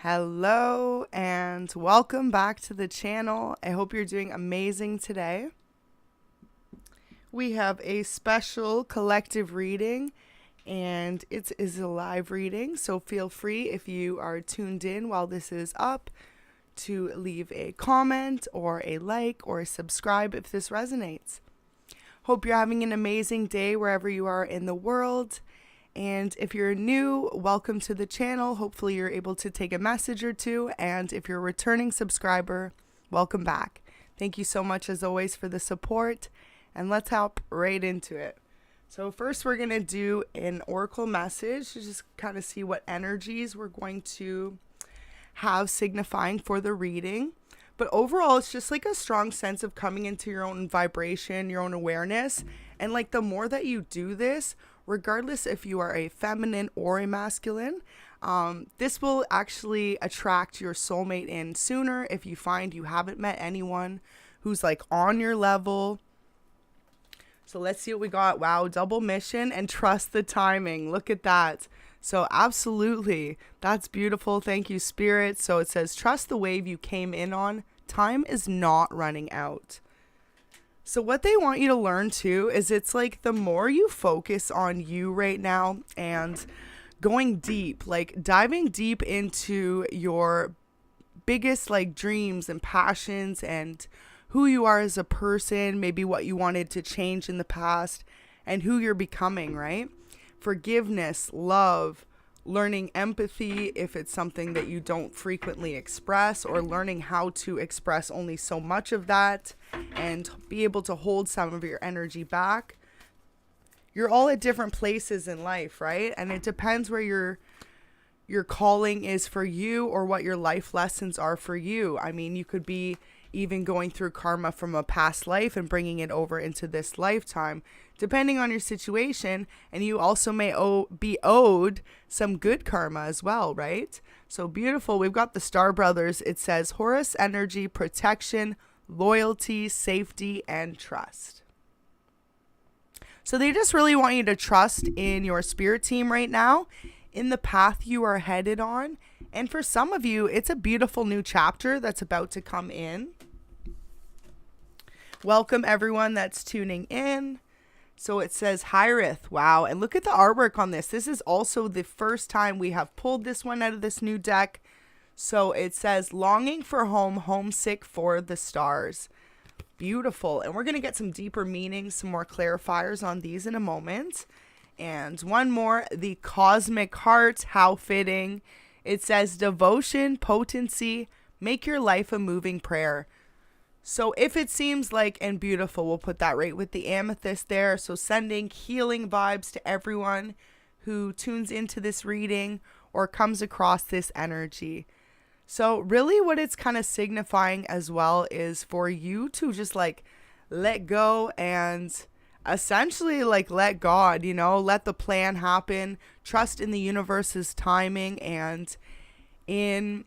Hello and welcome back to the channel. I hope you're doing amazing today. We have a special collective reading and it is a live reading, so feel free if you are tuned in while this is up to leave a comment or a like or a subscribe if this resonates. Hope you're having an amazing day wherever you are in the world. And if you're new, welcome to the channel. Hopefully you're able to take a message or two. And if you're a returning subscriber, welcome back. Thank you so much as always for the support. And let's hop right into it. So first we're going to do an oracle message to just kind of see what energies we're going to have signifying for the reading. But overall, it's just like a strong sense of coming into your own vibration, your own awareness. And like the more that you do this, regardless if you are a feminine or a masculine, this will actually attract your soulmate in sooner if you find you haven't met anyone who's like on your level. So let's see what we got. Wow, double mission and trust the timing. Look at that. So absolutely, that's beautiful. Thank you, Spirit. So it says, trust the wave you came in on. Time is not running out. So what they want you to learn too is it's like the more you focus on you right now and going deep, like diving deep into your biggest like dreams and passions and who you are as a person, maybe what you wanted to change in the past and who you're becoming, right? Forgiveness, love, learning empathy if it's something that you don't frequently express, or learning how to express only so much of that and be able to hold some of your energy back. You're all at different places in life, right? And it depends where your calling is for you or what your life lessons are for you. I mean, you could be even going through karma from a past life and bringing it over into this lifetime, depending on your situation. And you also may be owed some good karma as well, right? So beautiful. We've got the Star Brothers. It says Horus energy, protection, loyalty, safety, and trust. So they just really want you to trust in your spirit team right now, in the path you are headed on. And for some of you, it's a beautiful new chapter that's about to come in. Welcome everyone that's tuning in. So it says Hyrith. Wow. And look at the artwork on this. This is also the first time we have pulled this one out of this new deck. So it says longing for home, homesick for the stars. Beautiful. And we're going to get some deeper meanings, some more clarifiers on these in a moment. And one more, the cosmic heart. How fitting. It says devotion, potency, make your life a moving prayer. So if it seems like and beautiful, we'll put that right with the amethyst there. So sending healing vibes to everyone who tunes into this reading or comes across this energy. So really what it's kind of signifying as well is for you to just like let go and essentially like let God, let the plan happen, trust in the universe's timing and in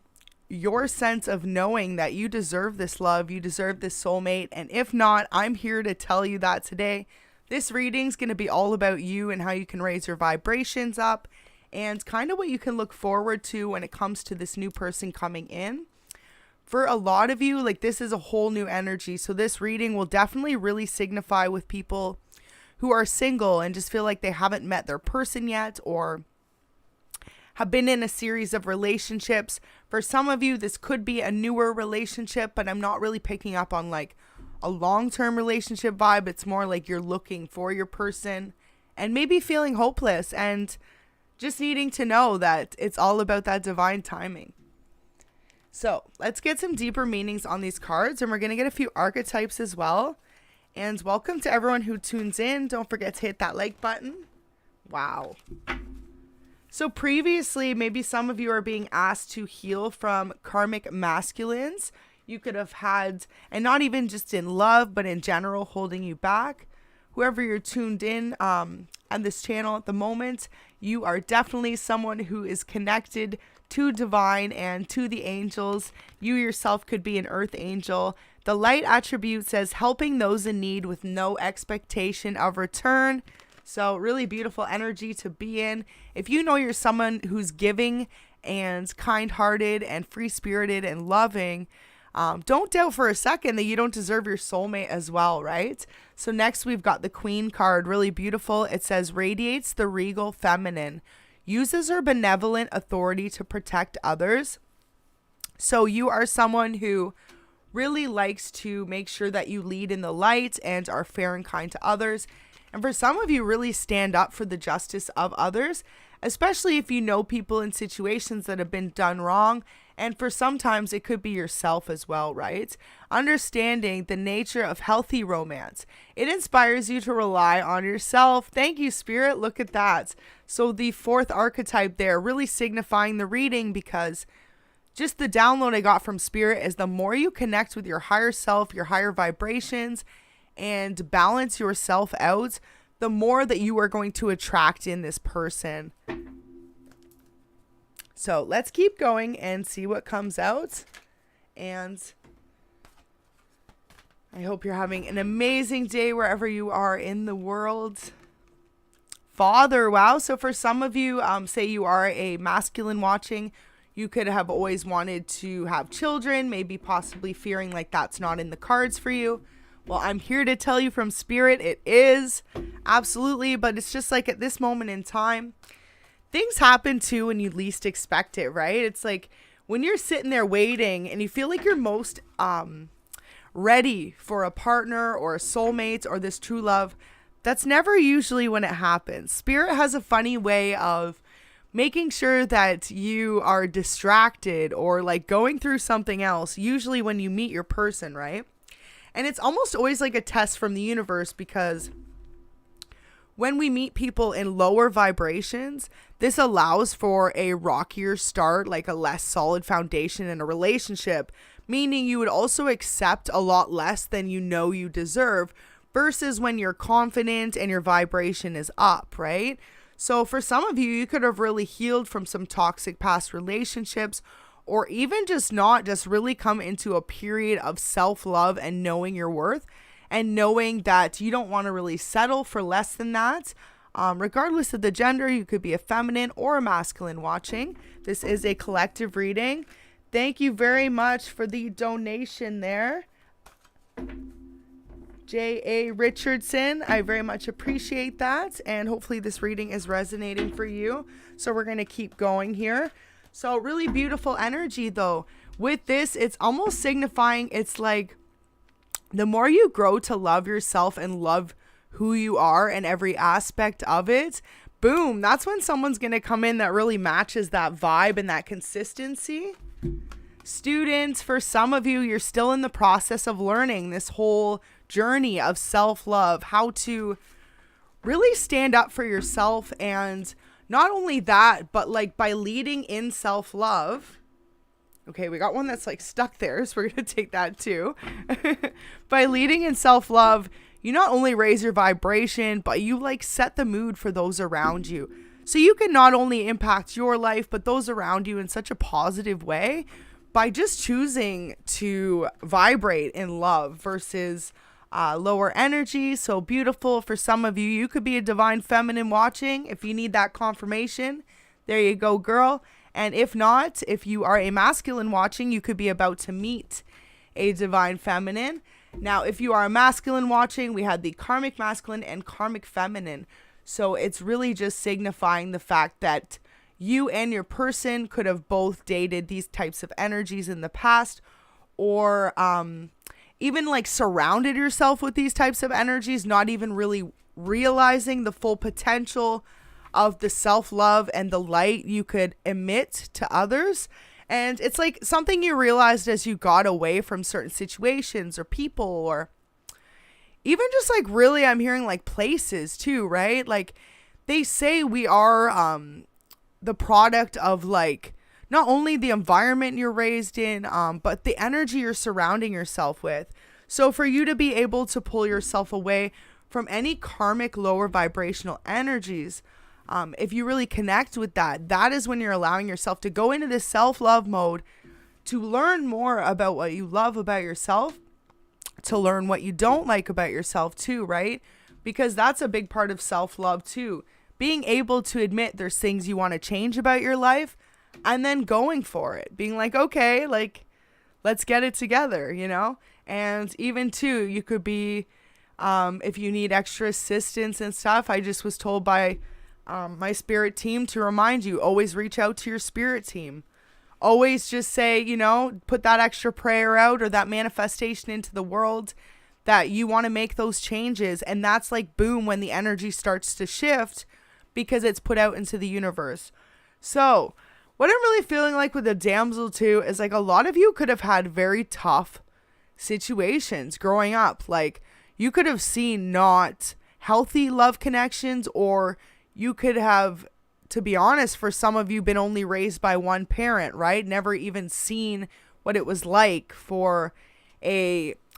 your sense of knowing that you deserve this love, you deserve this soulmate. And if not, I'm here to tell you that today. This reading's going to be all about you and how you can raise your vibrations up and kind of what you can look forward to when it comes to this new person coming in. For a lot of you, like this is a whole new energy. So this reading will definitely really signify with people who are single and just feel like they haven't met their person yet or have been in a series of relationships. For some of you, this could be a newer relationship, but I'm not really picking up on like a long-term relationship vibe. It's more like you're looking for your person and maybe feeling hopeless and just needing to know that it's all about that divine timing. So let's get some deeper meanings on these cards, and we're going to get a few archetypes as well. And welcome to everyone who tunes in. Don't forget to hit that like button. Wow. So previously, maybe some of you are being asked to heal from karmic masculines. You could have had, and not even just in love, but in general, holding you back. Whoever you're tuned in on this channel at the moment, you are definitely someone who is connected to divine and to the angels. You yourself could be an earth angel. The light attribute says helping those in need with no expectation of return. So really beautiful energy to be in. If you know you're someone who's giving and kind-hearted and free-spirited and loving, don't doubt for a second that you don't deserve your soulmate as well, right? So next we've got the Queen card, really beautiful. It says, radiates the regal feminine, uses her benevolent authority to protect others. So you are someone who really likes to make sure that you lead in the light and are fair and kind to others. And for some of you, really stand up for the justice of others, especially if you know people in situations that have been done wrong. And for sometimes it could be yourself as well, right? Understanding the nature of healthy romance. It inspires you to rely on yourself. Thank you, Spirit. Look at that. So the fourth archetype there, really signifying the reading, because just the download I got from Spirit is the more you connect with your higher self, your higher vibrations, and balance yourself out, the more that you are going to attract in this person. So let's keep going and see what comes out. And I hope you're having an amazing day wherever you are in the world. Father, wow. So for some of you, say you are a masculine watching, you could have always wanted to have children, maybe possibly fearing like that's not in the cards for you. Well, I'm here to tell you from Spirit, it is. Absolutely. But it's just like at this moment in time, things happen too when you least expect it, right? It's like when you're sitting there waiting and you feel like you're most ready for a partner or a soulmate or this true love, that's never usually when it happens. Spirit has a funny way of making sure that you are distracted or like going through something else, usually when you meet your person, right? And it's almost always like a test from the universe, because when we meet people in lower vibrations, this allows for a rockier start, like a less solid foundation in a relationship, meaning you would also accept a lot less than you know you deserve, versus when you're confident and your vibration is up, right? So for some of you, you could have really healed from some toxic past relationships, or even just really come into a period of self-love and knowing your worth and knowing that you don't want to really settle for less than that. Regardless of the gender, you could be a feminine or a masculine watching. This is a collective reading. Thank you very much for the donation there, J.A. Richardson. I very much appreciate that. And hopefully this reading is resonating for you. So we're going to keep going here. So really beautiful energy though. With this, it's almost signifying, it's like the more you grow to love yourself and love who you are and every aspect of it, boom, that's when someone's going to come in that really matches that vibe and that consistency. Students, for some of you, you're still in the process of learning this whole journey of self-love, how to really stand up for yourself. And not only that, but like by leading in self-love. Okay, we got one that's like stuck there, so we're going to take that too. By leading in self-love, you not only raise your vibration, but you like set the mood for those around you. So you can not only impact your life, but those around you in such a positive way by just choosing to vibrate in love versus lower energy. So beautiful. For some of you, you could be a divine feminine watching. If you need that confirmation, there you go, girl. And if not, if you are a masculine watching, you could be about to meet a divine feminine. Now, if you are a masculine watching, we had the karmic masculine and karmic feminine. So it's really just signifying the fact that you and your person could have both dated these types of energies in the past, or even like surrounded yourself with these types of energies, not even really realizing the full potential of the self-love and the light you could emit to others. And it's like something you realized as you got away from certain situations or people, or even just like really, I'm hearing like places too, right? Like they say we are the product of like not only the environment you're raised in, but the energy you're surrounding yourself with. So for you to be able to pull yourself away from any karmic lower vibrational energies, if you really connect with that, that is when you're allowing yourself to go into this self-love mode, to learn more about what you love about yourself, to learn what you don't like about yourself too, right? Because that's a big part of self-love too. Being able to admit there's things you want to change about your life, and then going for it, being like, okay, like, let's get it together, And even too, you could be, if you need extra assistance and stuff, I just was told by my spirit team to remind you, always reach out to your spirit team. Always just say, put that extra prayer out or that manifestation into the world that you want to make those changes. And that's like, boom, when the energy starts to shift because it's put out into the universe. So what I'm really feeling like with the damsel too is like a lot of you could have had very tough situations growing up. Like you could have seen not healthy love connections, or you could have, to be honest, for some of you been only raised by one parent, right? Never even seen what it was like for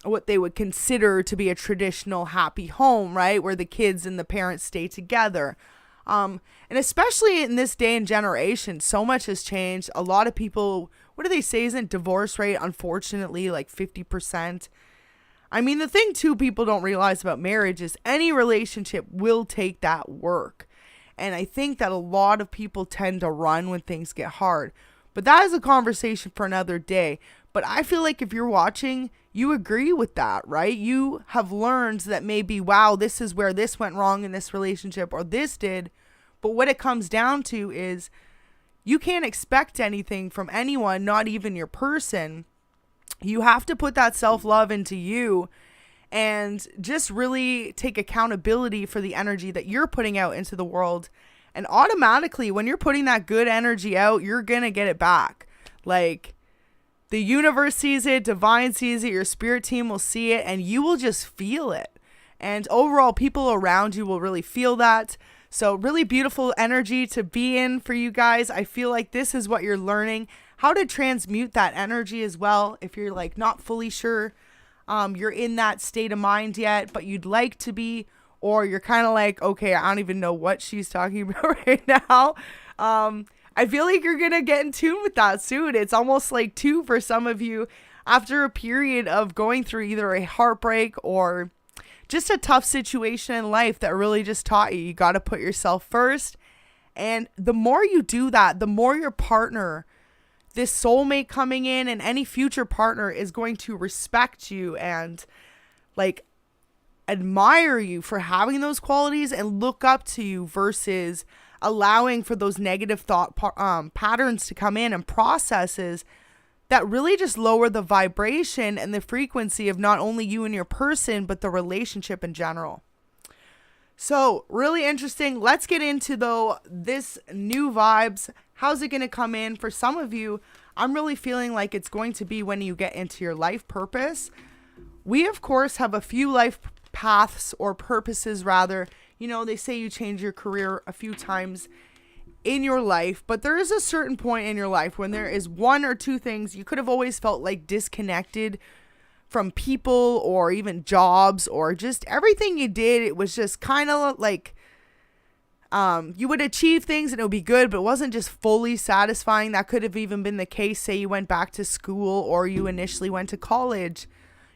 what they would consider to be a traditional happy home, right? Where the kids and the parents stay together. And especially in this day and generation, so much has changed. A lot of people, what do they say, isn't divorce rate, unfortunately, like 50%? I mean, the thing too people don't realize about marriage is any relationship will take that work. And I think that a lot of people tend to run when things get hard. But that is a conversation for another day. But I feel like if you're watching, you agree with that, right? You have learned that maybe, wow, this is where this went wrong in this relationship, or this did. But what it comes down to is you can't expect anything from anyone, not even your person. You have to put that self-love into you and just really take accountability for the energy that you're putting out into the world. And automatically, when you're putting that good energy out, you're going to get it back. Like, the universe sees it, divine sees it, your spirit team will see it, and you will just feel it. And overall, people around you will really feel that. So really beautiful energy to be in for you guys. I feel like this is what you're learning, how to transmute that energy as well. If you're like not fully sure you're in that state of mind yet, but you'd like to be, or you're kind of like, okay, I don't even know what she's talking about right now. I feel like you're going to get in tune with that soon. It's almost like too for some of you after a period of going through either a heartbreak or just a tough situation in life that really just taught you got to put yourself first. And the more you do that, the more your partner, this soulmate coming in and any future partner is going to respect you and like admire you for having those qualities and look up to you versus allowing for those negative thought patterns to come in and processes that really just lower the vibration and the frequency of not only you and your person, but the relationship in general. So really interesting. Let's get into though this new vibes. How's it going to come in? For some of you, I'm really feeling like it's going to be when you get into your life purpose. We, of course, have a few life paths or purposes rather. They say you change your career a few times in your life, but there is a certain point in your life when there is one or two things you could have always felt like disconnected from people or even jobs or just everything you did. It was just kind of like you would achieve things and it would be good, but it wasn't just fully satisfying. That could have even been the case, say you went back to school or you initially went to college.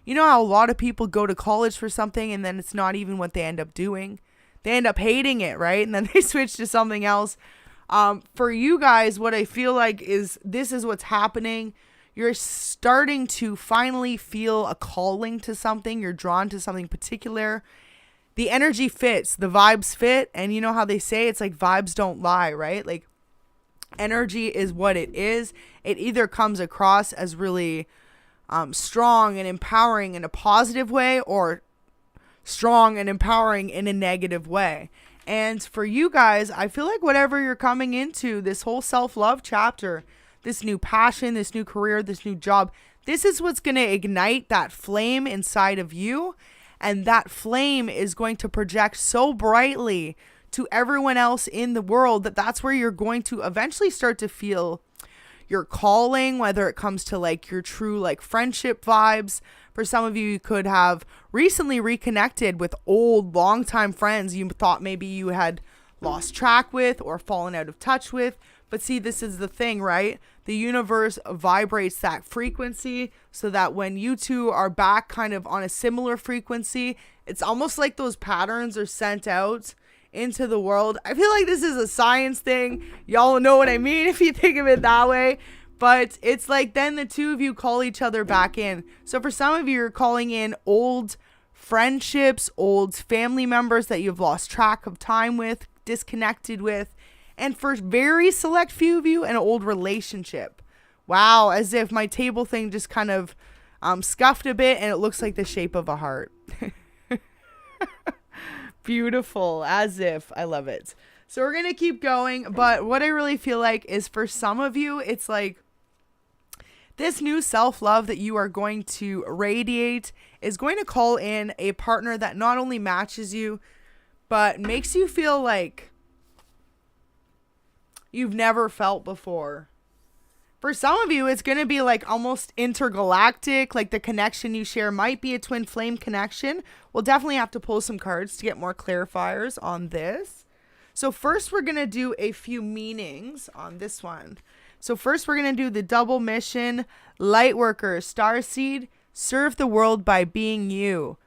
You know how a lot of people go to college for something and then it's not even what they end up doing. They end up hating it, right? And then they switch to something else. For you guys, what I feel like is this is what's happening. You're starting to finally feel a calling to something. You're drawn to something particular. The energy fits, the vibes fit. And you know how they say it's like vibes don't lie, right? Like energy is what it is. It either comes across as really strong and empowering in a positive way or strong and empowering in a negative way. And for you guys, I feel like whatever you're coming into, this whole self-love chapter, this new passion, this new career, this new job, this is what's going to ignite that flame inside of you. And that flame is going to project so brightly to everyone else in the world that that's where you're going to eventually start to feel your calling, whether it comes to like your true like friendship vibes. For some of you, you could have recently reconnected with old longtime friends you thought maybe you had lost track with or fallen out of touch with. But see, this is the thing, right? The universe vibrates that frequency so that when you two are back kind of on a similar frequency, it's almost like those patterns are sent out into the world. I feel like this is a science thing. Y'all know what I mean if you think of it that way. But it's like then the two of you call each other back in. So for some of you, you're calling in old friendships, old family members that you've lost track of time with, disconnected with. And for very select few of you, an old relationship. Wow, as if my table thing just kind of scuffed a bit and it looks like the shape of a heart. Beautiful, as if. I love it. So we're going to keep going. But what I really feel like is for some of you, it's like this new self-love that you are going to radiate is going to call in a partner that not only matches you, but makes you feel like you've never felt before. For some of you, it's going to be like almost intergalactic, like the connection you share might be a twin flame connection. We'll definitely have to pull some cards to get more clarifiers on this. So first, we're going to do a few meanings on this one. So first, we're going to do the double mission, light worker, starseed, serve the world by being you.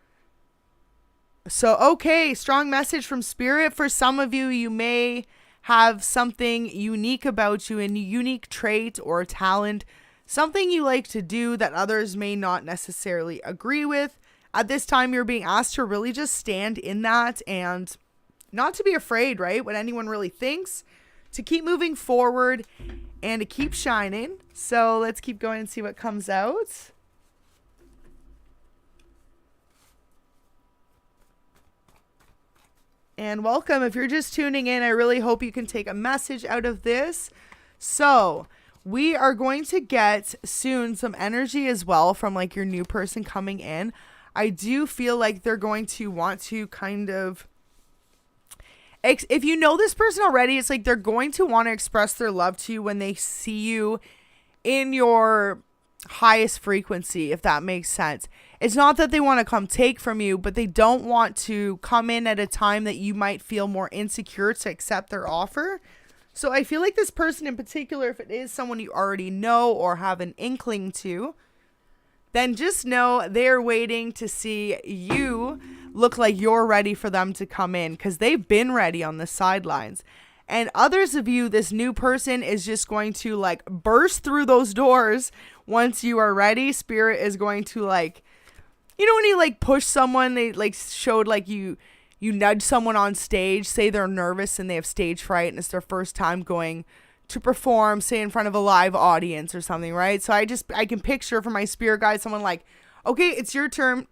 So, okay, strong message from spirit. For some of you, you may have something unique about you, a unique trait or talent, something you like to do that others may not necessarily agree with. At this time, you're being asked to really just stand in that and not to be afraid, right? What anyone really thinks, to keep moving forward and to keep shining. So let's keep going and see what comes out. And welcome. If you're just tuning in, I really hope you can take a message out of this. So we are going to get soon some energy as well from like your new person coming in. I do feel like they're going to want to kind of, if you know this person already, it's like they're going to want to express their love to you when they see you in your highest frequency, if that makes sense. It's not that they want to come take from you, but they don't want to come in at a time that you might feel more insecure to accept their offer. So I feel like this person in particular, if it is someone you already know or have an inkling to, then just know they're waiting to see you look like you're ready for them to come in, because they've been ready on the sidelines. And others of you, this new person is just going to like burst through those doors once you are ready. Spirit is going to like, you know, when you like push someone, they like showed like you nudge someone on stage, say they're nervous and they have stage fright and it's their first time going to perform, say in front of a live audience or something, right? So I can picture for my spirit guide someone like, okay, it's your turn.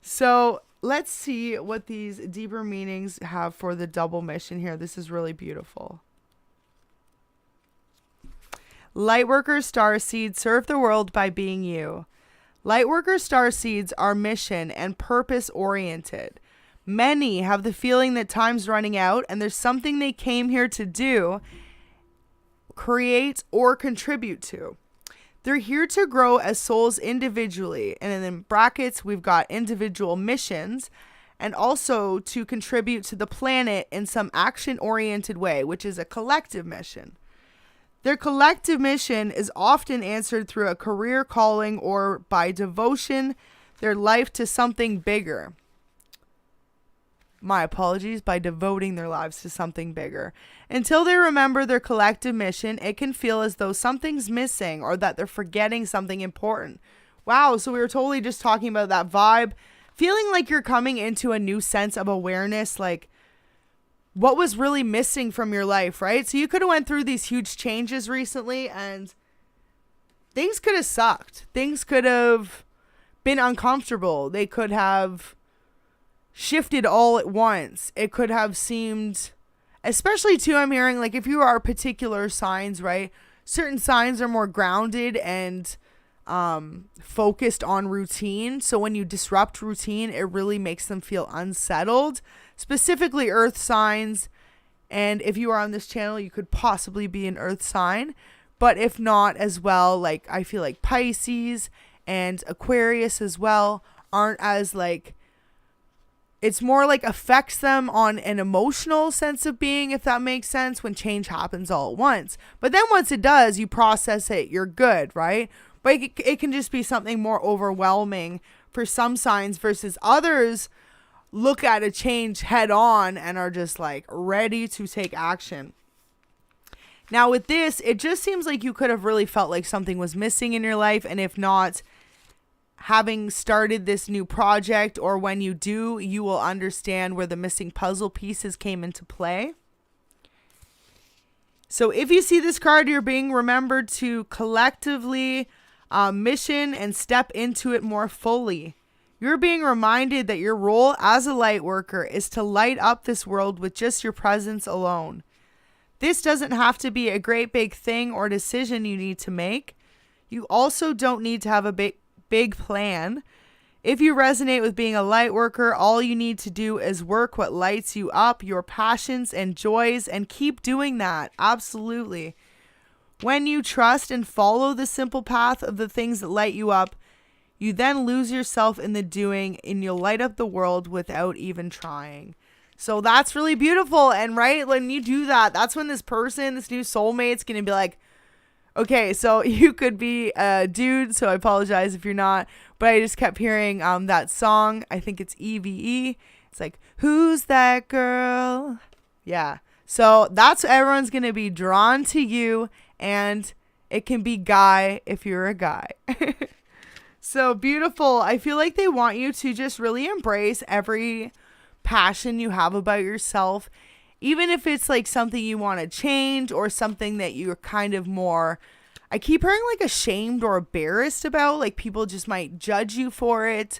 So let's see what these deeper meanings have for the double mission here. This is really beautiful. Lightworker starseed, serve the world by being you. Lightworker starseeds are mission and purpose oriented. Many have the feeling that time's running out and there's something they came here to do, create, or contribute to. They're here to grow as souls individually. And in brackets, we've got individual missions and also to contribute to the planet in some action-oriented way, which is a collective mission. Their collective mission is often answered through a career calling or by devotion, their life to something bigger. My apologies, by devoting their lives to something bigger. Until they remember their collective mission, it can feel as though something's missing or that they're forgetting something important. Wow, so we were totally just talking about that vibe. Feeling like you're coming into a new sense of awareness, like what was really missing from your life, right? So you could have went through these huge changes recently and things could have sucked. Things could have been uncomfortable. They could have shifted all at once. It could have seemed, especially too, I'm hearing like if you are particular signs, right? Certain signs are more grounded and focused on routine. So when you disrupt routine, it really makes them feel unsettled. Specifically earth signs. And if you are on this channel, you could possibly be an earth sign. But if not as well, like I feel like Pisces and Aquarius as well aren't as like, it's more like affects them on an emotional sense of being, if that makes sense, when change happens all at once. But then once it does, you process it, you're good, right? But it can just be something more overwhelming for some signs versus others look at a change head on and are just like ready to take action. Now with this, it just seems like you could have really felt like something was missing in your life. And if not, having started this new project, or when you do, you will understand where the missing puzzle pieces came into play. So if you see this card, you're being remembered to collectively mission and step into it more fully. You're being reminded that your role as a light worker is to light up this world with just your presence alone. This doesn't have to be a great big thing or decision you need to make. You also don't need to have a big plan. If you resonate with being a light worker, all you need to do is work what lights you up, your passions and joys, and keep doing that. Absolutely. When you trust and follow the simple path of the things that light you up, you then lose yourself in the doing, and you'll light up the world without even trying. So that's really beautiful. And right, when you do that, that's when this person, this new soulmate's going to be like, okay, so you could be a dude, so I apologize if you're not, but I just kept hearing that song. I think it's EVE. It's like, who's that girl? Yeah. So that's everyone's going to be drawn to you, and it can be guy if you're a guy. So beautiful. I feel like they want you to just really embrace every passion you have about yourself, even if it's like something you want to change or something that you're kind of more, I keep hearing like ashamed or embarrassed about, like people just might judge you for it.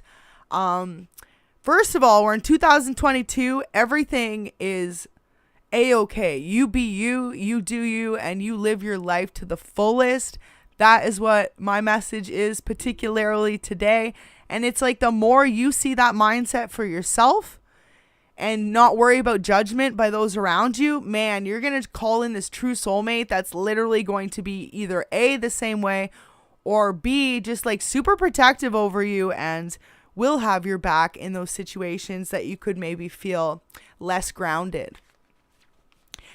First of all, we're in 2022. Everything is a-okay. You be you, you do you, and you live your life to the fullest. That is what my message is, particularly today. And it's like the more you see that mindset for yourself and not worry about judgment by those around you, man, you're going to call in this true soulmate that's literally going to be either A, the same way, or B, just like super protective over you and will have your back in those situations that you could maybe feel less grounded.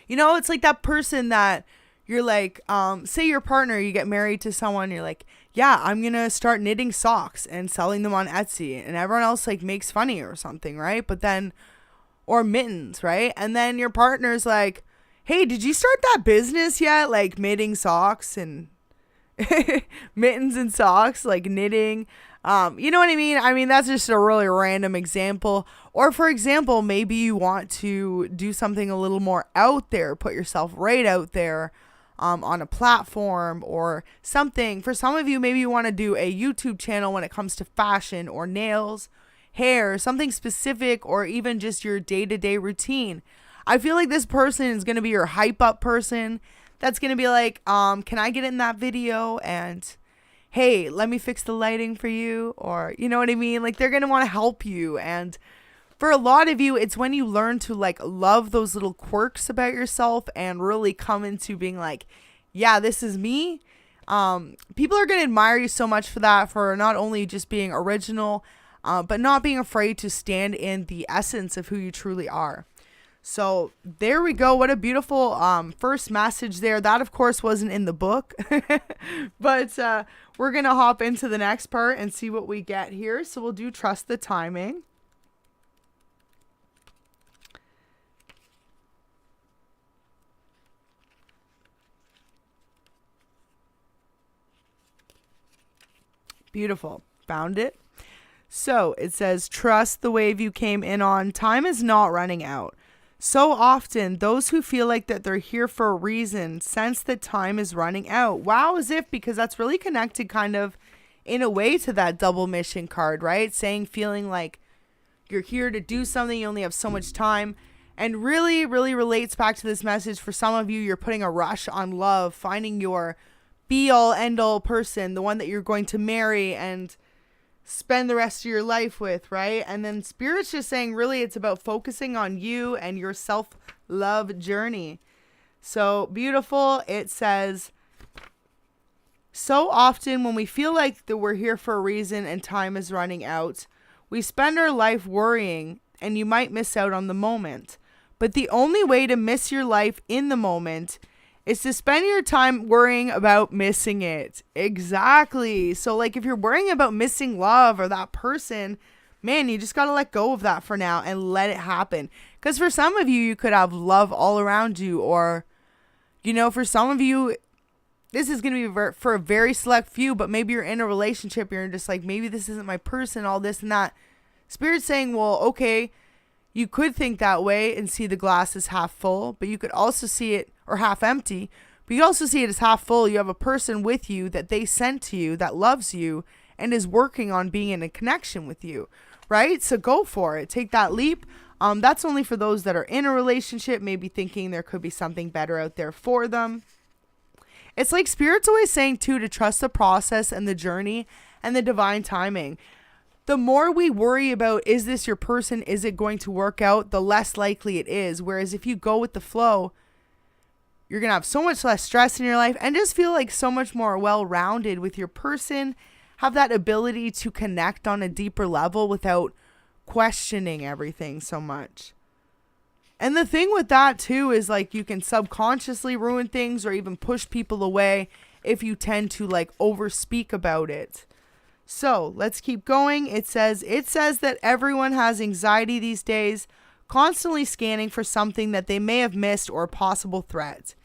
You know, it's like that person that you're like, say your partner, you get married to someone, you're like, yeah, I'm going to start knitting socks and selling them on Etsy. And everyone else like makes fun of you or something, right? But then, or mittens, right? And then your partner's like, hey, did you start that business yet? Like knitting socks and mittens and socks, like knitting. You know what I mean? I mean, that's just a really random example. Or for example, maybe you want to do something a little more out there, put yourself right out there on a platform or something. For some of you, maybe you want to do a YouTube channel when it comes to fashion or nails, hair, something specific, or even just your day-to-day routine. I feel like this person is going to be your hype up person. That's going to be like, can I get in that video? And hey, let me fix the lighting for you. Or, you know what I mean? Like they're going to want to help you. And for a lot of you, it's when you learn to like love those little quirks about yourself and really come into being like, yeah, this is me. People are going to admire you so much for that, for not only just being original, but not being afraid to stand in the essence of who you truly are. So there we go. What a beautiful first message there. That, of course, wasn't in the book. But we're going to hop into the next part and see what we get here. So we'll do trust the timing. Beautiful. Found it. So it says, trust the wave you came in on. Time is not running out. So often, those who feel like that they're here for a reason sense that time is running out. Wow, as if, because that's really connected kind of in a way to that double mission card, right? Saying, feeling like you're here to do something, you only have so much time. And really, really relates back to this message. For some of you, you're putting a rush on love, finding your be-all, end-all person, the one that you're going to marry and spend the rest of your life with, right? And then Spirit's just saying, really, it's about focusing on you and your self-love journey. So beautiful. It says, so often when we feel like that we're here for a reason and time is running out, we spend our life worrying, and you might miss out on the moment. But the only way to miss your life in the moment is to spend your time worrying about missing it. Exactly. So like if you're worrying about missing love or that person, man, you just got to let go of that for now and let it happen. Because for some of you, you could have love all around you, or, you know, for some of you, this is going to be for a very select few, but maybe you're in a relationship, you're just like, maybe this isn't my person, all this and that. Spirit's saying, well, okay, you could think that way and see the glass as half full, but you could also see it, or half empty, but you also see it as half full. You have a person with you that they sent to you that loves you and is working on being in a connection with you, right? So go for it. Take that leap. That's only for those that are in a relationship, maybe thinking there could be something better out there for them. It's like Spirit's always saying too, to trust the process and the journey and the divine timing. The more we worry about, is this your person? Is it going to work out? The less likely it is. Whereas if you go with the flow, you're going to have so much less stress in your life and just feel like so much more well-rounded with your person. Have that ability to connect on a deeper level without questioning everything so much. And the thing with that too is like you can subconsciously ruin things or even push people away if you tend to like overspeak about it. So let's keep going. It says that everyone has anxiety these days, constantly scanning for something that they may have missed or a possible threat.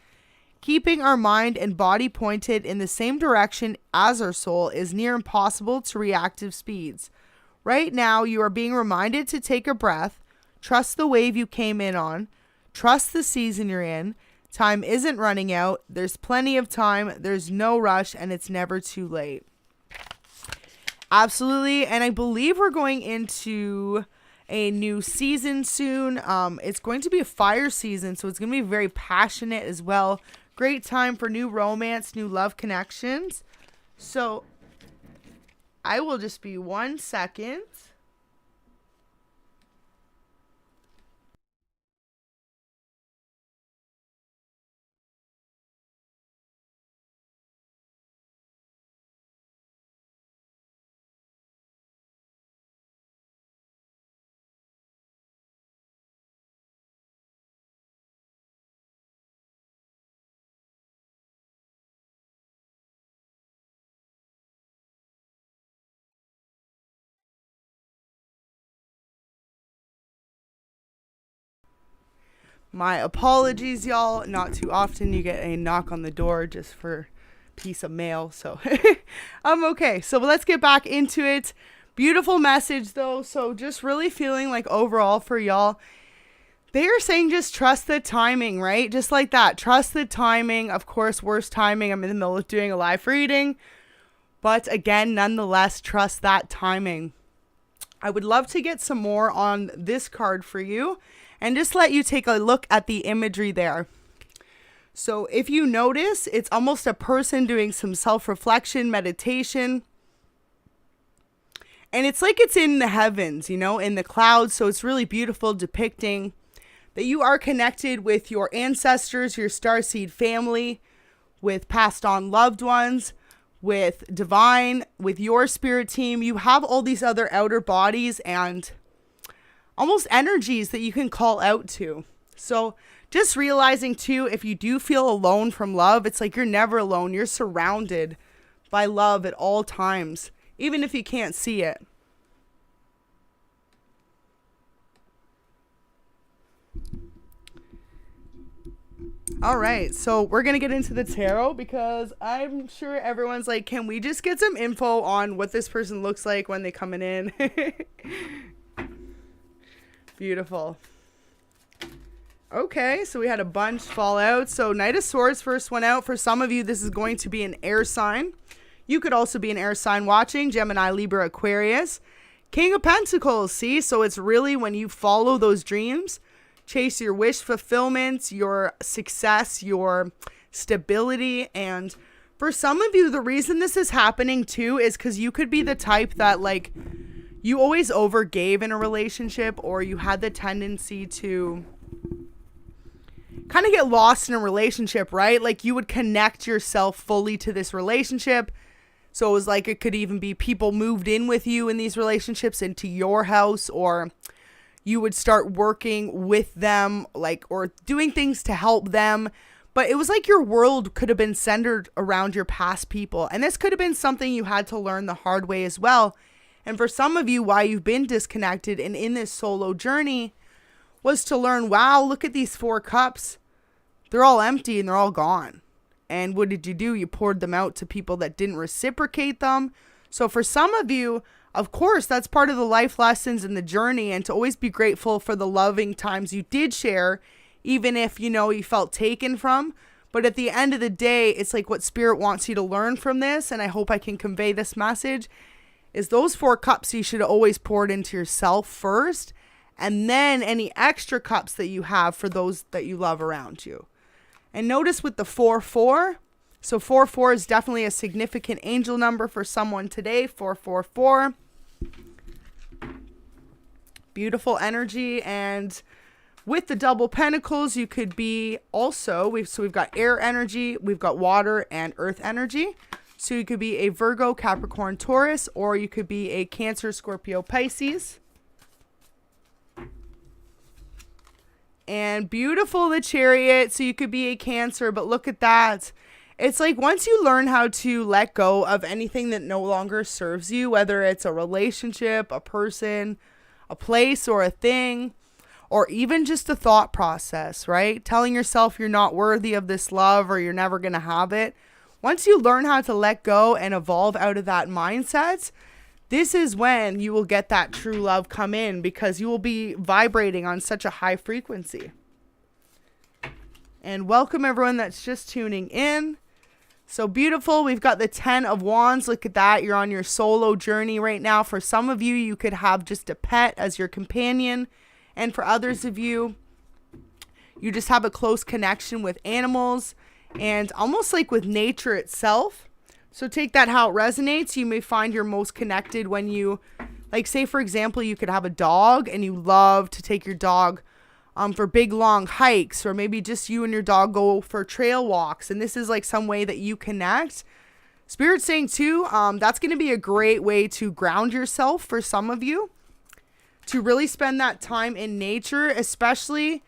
Keeping our mind and body pointed in the same direction as our soul is near impossible to reactive speeds. Right now, you are being reminded to take a breath, trust the wave you came in on, trust the season you're in. Time isn't running out. There's plenty of time. There's no rush, and it's never too late. Absolutely. And I believe we're going into a new season soon. It's going to be a fire season, so it's going to be very passionate as well. Great time for new romance, new love connections. So I will just be 1 second. My apologies, y'all. Not too often you get a knock on the door just for a piece of mail. So I'm okay. So let's get back into it. Beautiful message though. So just really feeling like overall for y'all, they are saying just trust the timing, right? Just like that. Trust the timing. Of course, worst timing. I'm in the middle of doing a live reading. But again, nonetheless, trust that timing. I would love to get some more on this card for you and just let you take a look at the imagery there. So if you notice, it's almost a person doing some self-reflection, meditation. And it's like it's in the heavens, you know, in the clouds. So it's really beautiful, depicting that you are connected with your ancestors, your starseed family, with passed on loved ones, with divine, with your spirit team. You have all these other outer bodies and almost energies that you can call out to. So just realizing too, if you do feel alone from love, it's like you're never alone. You're surrounded by love at all times, even if you can't see it. All right, so we're going to get into the tarot because I'm sure everyone's like, can we just get some info on what this person looks like when they coming in? Beautiful. Okay, so we had a bunch fall out. So Knight of Swords first went out. For some of you, this is going to be an air sign. You could also be an air sign watching. Gemini, Libra, Aquarius. King of Pentacles, see? So it's really when you follow those dreams, chase your wish fulfillment, your success, your stability. And for some of you, the reason this is happening too is because you could be the type that like you always overgave in a relationship, or you had the tendency to kind of get lost in a relationship, right? Like you would connect yourself fully to this relationship. So it was like, it could even be people moved in with you in these relationships into your house, or you would start working with them, like, or doing things to help them. But it was like your world could have been centered around your past people. And this could have been something you had to learn the hard way as well. And for some of you, why you've been disconnected and in this solo journey was to learn, wow, look at these 4 cups. They're all empty and they're all gone. And what did you do? You poured them out to people that didn't reciprocate them. So for some of you, of course, that's part of the life lessons and the journey, and to always be grateful for the loving times you did share, even if, you felt taken from. But at the end of the day, it's like what Spirit wants you to learn from this, and I hope I can convey this message, is those 4 cups you should always pour it into yourself first, and then any extra cups that you have for those that you love around you. And notice with the 4-4, so 4-4 is definitely a significant angel number for someone today, 444. Beautiful energy. And with the double pentacles, you could be also, we've got air energy, we've got water and earth energy. So you could be a Virgo, Capricorn, Taurus, or you could be a Cancer, Scorpio, Pisces. And beautiful, the Chariot. So you could be a Cancer, but look at that. It's like once you learn how to let go of anything that no longer serves you, whether it's a relationship, a person, a place, or a thing, or even just a thought process, right? Telling yourself you're not worthy of this love or you're never going to have it. Once you learn how to let go and evolve out of that mindset, this is when you will get that true love come in, because you will be vibrating on such a high frequency. And welcome everyone that's just tuning in. So beautiful. We've got the 10 of Wands. Look at that. You're on your solo journey right now. For some of you, you could have just a pet as your companion. And for others of you, you just have a close connection with animals and almost like with nature itself. So take that how it resonates. You may find you're most connected when you, like say for example, you could have a dog and you love to take your dog for big long hikes, or maybe just you and your dog go for trail walks, and this is like some way that you connect. Spirit's saying too, that's going to be a great way to ground yourself for some of you, to really spend that time in nature, especially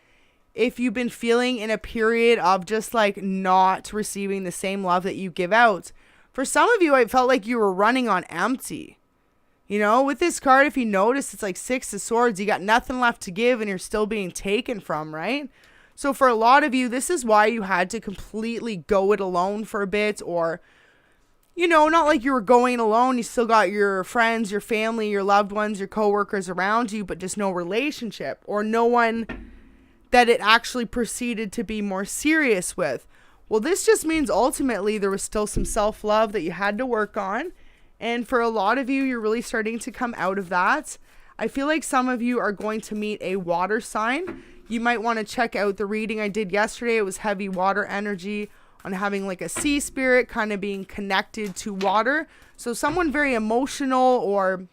if you've been feeling in a period of just like not receiving the same love that you give out. For some of you, I felt like you were running on empty. With this card, if you notice, it's like 6 of Swords. You got nothing left to give and you're still being taken from, right? So for a lot of you, this is why you had to completely go it alone for a bit, or, not like you were going alone. You still got your friends, your family, your loved ones, your coworkers around you, but just no relationship or no one that it actually proceeded to be more serious with. Well, this just means ultimately there was still some self-love that you had to work on. And for a lot of you, you're really starting to come out of that. I feel like some of you are going to meet a water sign. You might want to check out the reading I did yesterday. It was heavy water energy on having like a sea spirit kind of being connected to water. So someone very emotional or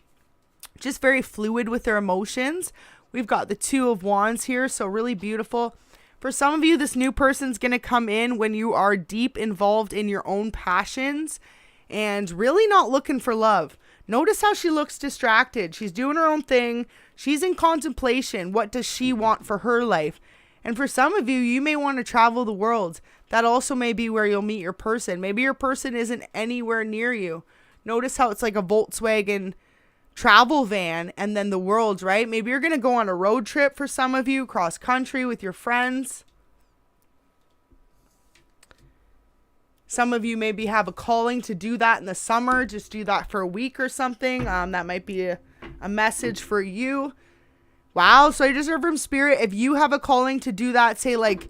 just very fluid with their emotions. We've got the 2 of Wands here, so really beautiful. For some of you, this new person's going to come in when you are deep involved in your own passions and really not looking for love. Notice how she looks distracted. She's doing her own thing. She's in contemplation. What does she want for her life? And for some of you, you may want to travel the world. That also may be where you'll meet your person. Maybe your person isn't anywhere near you. Notice how it's like a Volkswagen travel van and then the world, right? Maybe you're going to go on a road trip for some of you, cross country with your friends. Some of you maybe have a calling to do that in the summer. Just do that for a week or something. That might be a message for you. Wow. So I just heard from Spirit, if you have a calling to do that, say like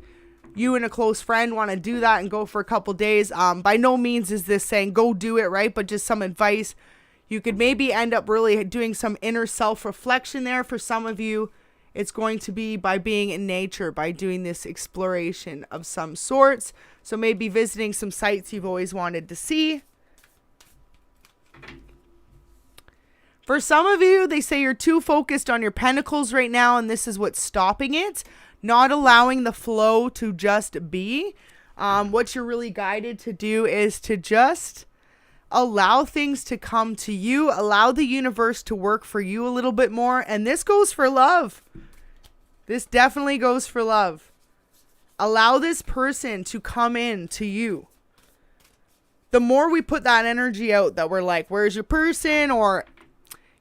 you and a close friend want to do that and go for a couple days. By no means is this saying go do it, right? But just some advice. You could maybe end up really doing some inner self-reflection there. For some of you, it's going to be by being in nature, by doing this exploration of some sorts. So maybe visiting some sites you've always wanted to see. For some of you, they say you're too focused on your pentacles right now, and this is what's stopping it. Not allowing the flow to just be. What you're really guided to do is to just allow things to come to you. Allow the universe to work for you a little bit more. And this goes for love. This definitely goes for love. Allow this person to come in to you. The more we put that energy out that we're like, where's your person? Or,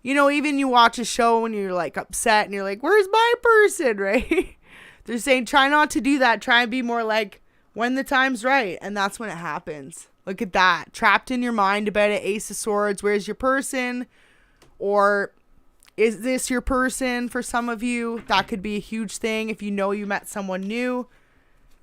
you know, even you watch a show and you're like upset and you're like, where's my person, right? They're saying try not to do that. Try and be more like when the time's right. And that's when it happens. Look at that. Trapped in your mind about it. Ace of Swords. Where's your person? Or is this your person for some of you? That could be a huge thing if you know you met someone new.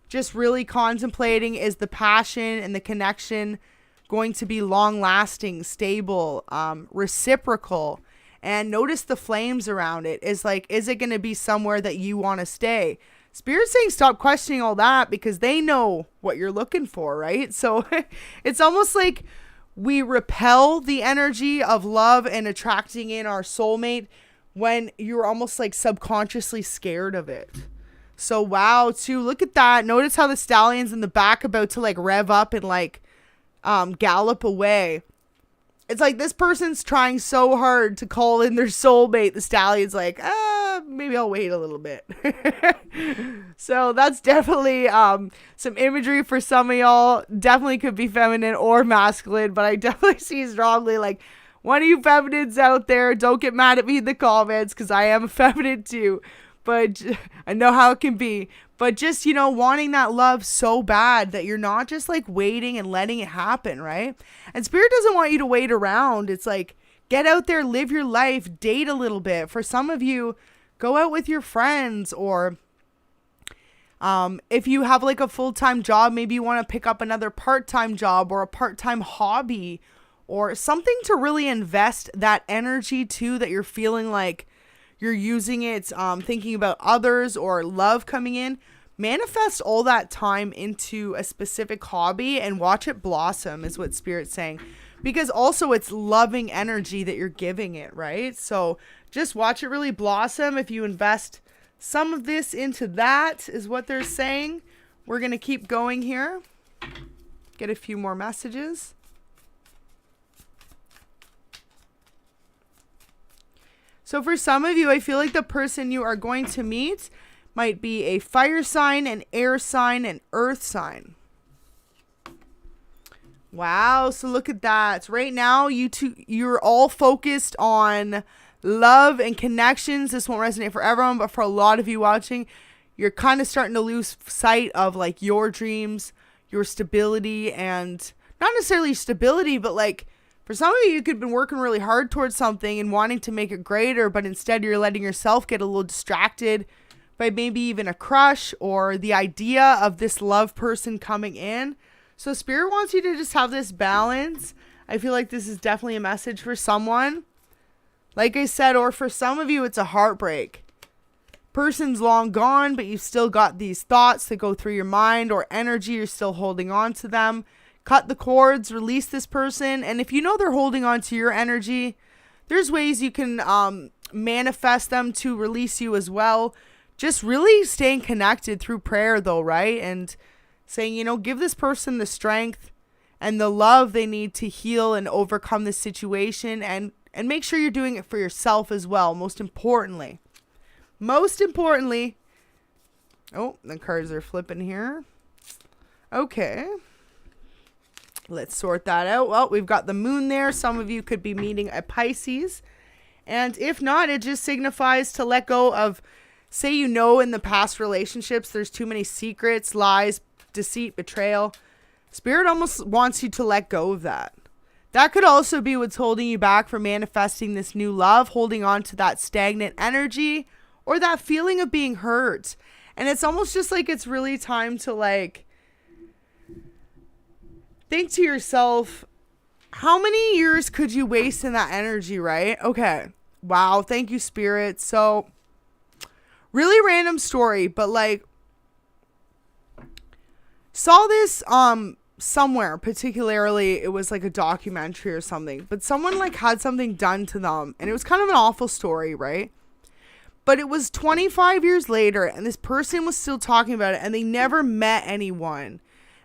Just really contemplating, is the passion and the connection going to be long lasting, stable, reciprocal? And notice the flames around it. Is it going to be somewhere that you want to stay? Spirit's saying stop questioning all that because they know what you're looking for, right? So it's almost like we repel the energy of love and attracting in our soulmate when you're almost like subconsciously scared of it. So wow, too, look at that. Notice how the stallion's in the back about to like rev up and like gallop away. It's like this person's trying so hard to call in their soulmate. The stallion's like, maybe I'll wait a little bit. So that's definitely some imagery for some of y'all. Definitely could be feminine or masculine, but I definitely see strongly like one of you feminines out there, don't get mad at me in the comments because I am a feminine too. But I know how it can be. But just, you know, wanting that love so bad that you're not just like waiting and letting it happen, right? And Spirit doesn't want you to wait around. It's like, get out there, live your life, date a little bit. For some of you, go out with your friends, or if you have like a full-time job, maybe you want to pick up another part-time job or a part-time hobby or something to really invest that energy to, that you're feeling like you're using it, thinking about others or love coming in. Manifest all that time into a specific hobby and watch it blossom is what Spirit's saying. Because also it's loving energy that you're giving it, right? So just watch it really blossom. If you invest some of this into that is what they're saying. We're going to keep going here. Get a few more messages. So for some of you, I feel like the person you are going to meet might be a fire sign, an air sign, an earth sign. Wow. So look at that. Right now, you're all focused on love and connections. This won't resonate for everyone, but for a lot of you watching, you're kind of starting to lose sight of like your dreams, your stability, and not necessarily stability, but like for some of you, you could have been working really hard towards something and wanting to make it greater, but instead you're letting yourself get a little distracted by maybe even a crush or the idea of this love person coming in. So Spirit wants you to just have this balance. I feel like this is definitely a message for someone. Like I said, or for some of you, it's a heartbreak. Person's long gone, but you've still got these thoughts that go through your mind or energy. You're still holding on to them. Cut the cords, release this person. And if you know they're holding on to your energy, there's ways you can manifest them to release you as well. Just really staying connected through prayer though, right? And saying, you know, give this person the strength and the love they need to heal and overcome this situation. And make sure you're doing it for yourself as well, most importantly. Most importantly, oh, the cards are flipping here. Okay. Let's sort that out. Well, we've got the moon there. Some of you could be meeting a Pisces. And if not, it just signifies to let go of, say, you know, in the past relationships, there's too many secrets, lies, deceit, betrayal. Spirit almost wants you to let go of that. That could also be what's holding you back from manifesting this new love, holding on to that stagnant energy or that feeling of being hurt. And it's almost just like it's really time to like think to yourself, how many years could you waste in that energy, right? Okay. Wow. Thank you, Spirit. So really random story, but like saw this somewhere, particularly it was like a documentary or something, but someone like had something done to them and it was kind of an awful story, right? But it was 25 years later and this person was still talking about it and they never met anyone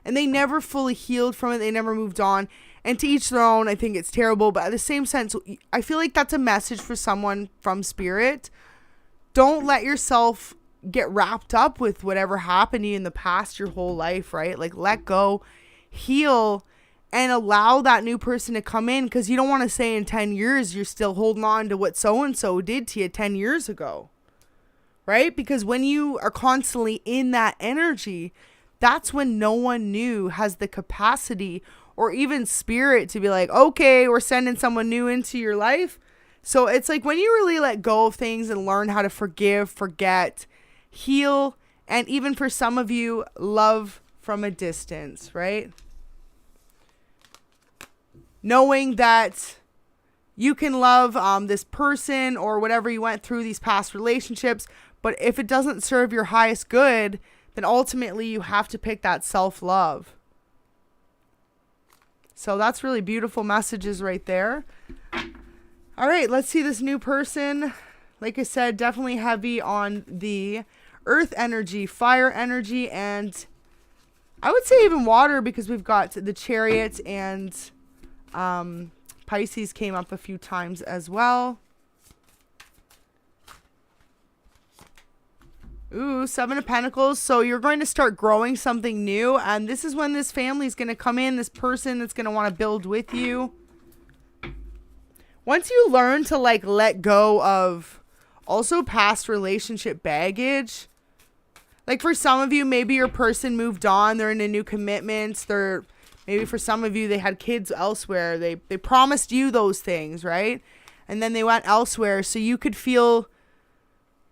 and they never fully healed from it. They never moved on. And to each their own. I think it's terrible, but at the same sense, I feel like that's a message for someone from Spirit. Don't let yourself get wrapped up with whatever happened to you in the past your whole life, right? Like let go, heal, and allow that new person to come in, because you don't want to say in 10 years you're still holding on to what so-and-so did to you 10 years ago, right? Because when you are constantly in that energy, that's when no one new has the capacity or even spirit to be like, okay, we're sending someone new into your life. So it's like when you really let go of things and learn how to forgive, forget, heal, and even for some of you, love from a distance, right? Knowing that you can love this person or whatever you went through, these past relationships, but if it doesn't serve your highest good, then ultimately you have to pick that self-love. So that's really beautiful messages right there. All right, let's see this new person. Like I said, definitely heavy on the earth energy, fire energy, and I would say even water, because we've got the Chariot and Pisces came up a few times as well. Ooh, Seven of Pentacles. So you're going to start growing something new, and this is when this family is going to come in, this person that's going to want to build with you. Once you learn to like let go of also past relationship baggage, like for some of you, maybe your person moved on, they're in a new commitment, maybe for some of you, they had kids elsewhere. They promised you those things, right? And then they went elsewhere. So you could feel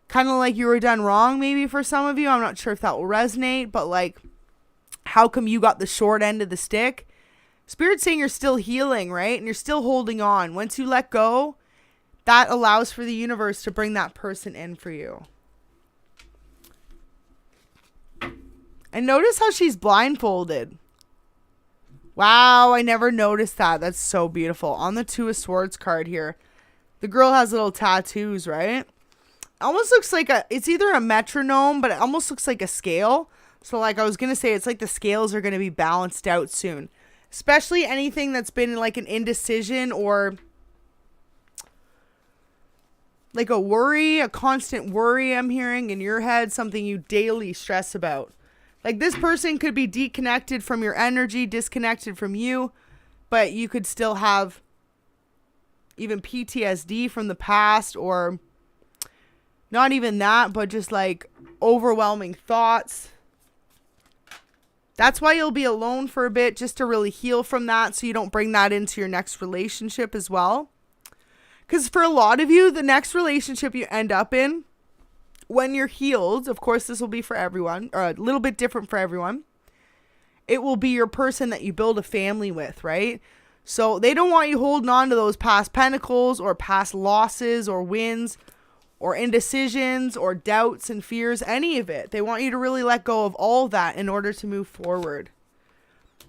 kind of like you were done wrong, maybe for some of you. I'm not sure if that will resonate, but like, how come you got the short end of the stick? Spirit's saying you're still healing, right? And you're still holding on. Once you let go, that allows for the universe to bring that person in for you. And notice how she's blindfolded. Wow, I never noticed that. That's so beautiful. On the Two of Swords card here, the girl has little tattoos, right? Almost looks like it's either a metronome, but it almost looks like a scale. So like I was going to say, it's like the scales are going to be balanced out soon. Especially anything that's been like an indecision or like a worry, a constant worry I'm hearing in your head, something you daily stress about. Like this person could be disconnected from your energy, disconnected from you, but you could still have even PTSD from the past, or not even that, but just like overwhelming thoughts. That's why you'll be alone for a bit, just to really heal from that, so you don't bring that into your next relationship as well. Because for a lot of you, the next relationship you end up in, when you're healed, of course this will be for everyone, or a little bit different for everyone, it will be your person that you build a family with, right? So they don't want you holding on to those past pentacles or past losses or wins or indecisions or doubts and fears, any of it. They want you to really let go of all that in order to move forward.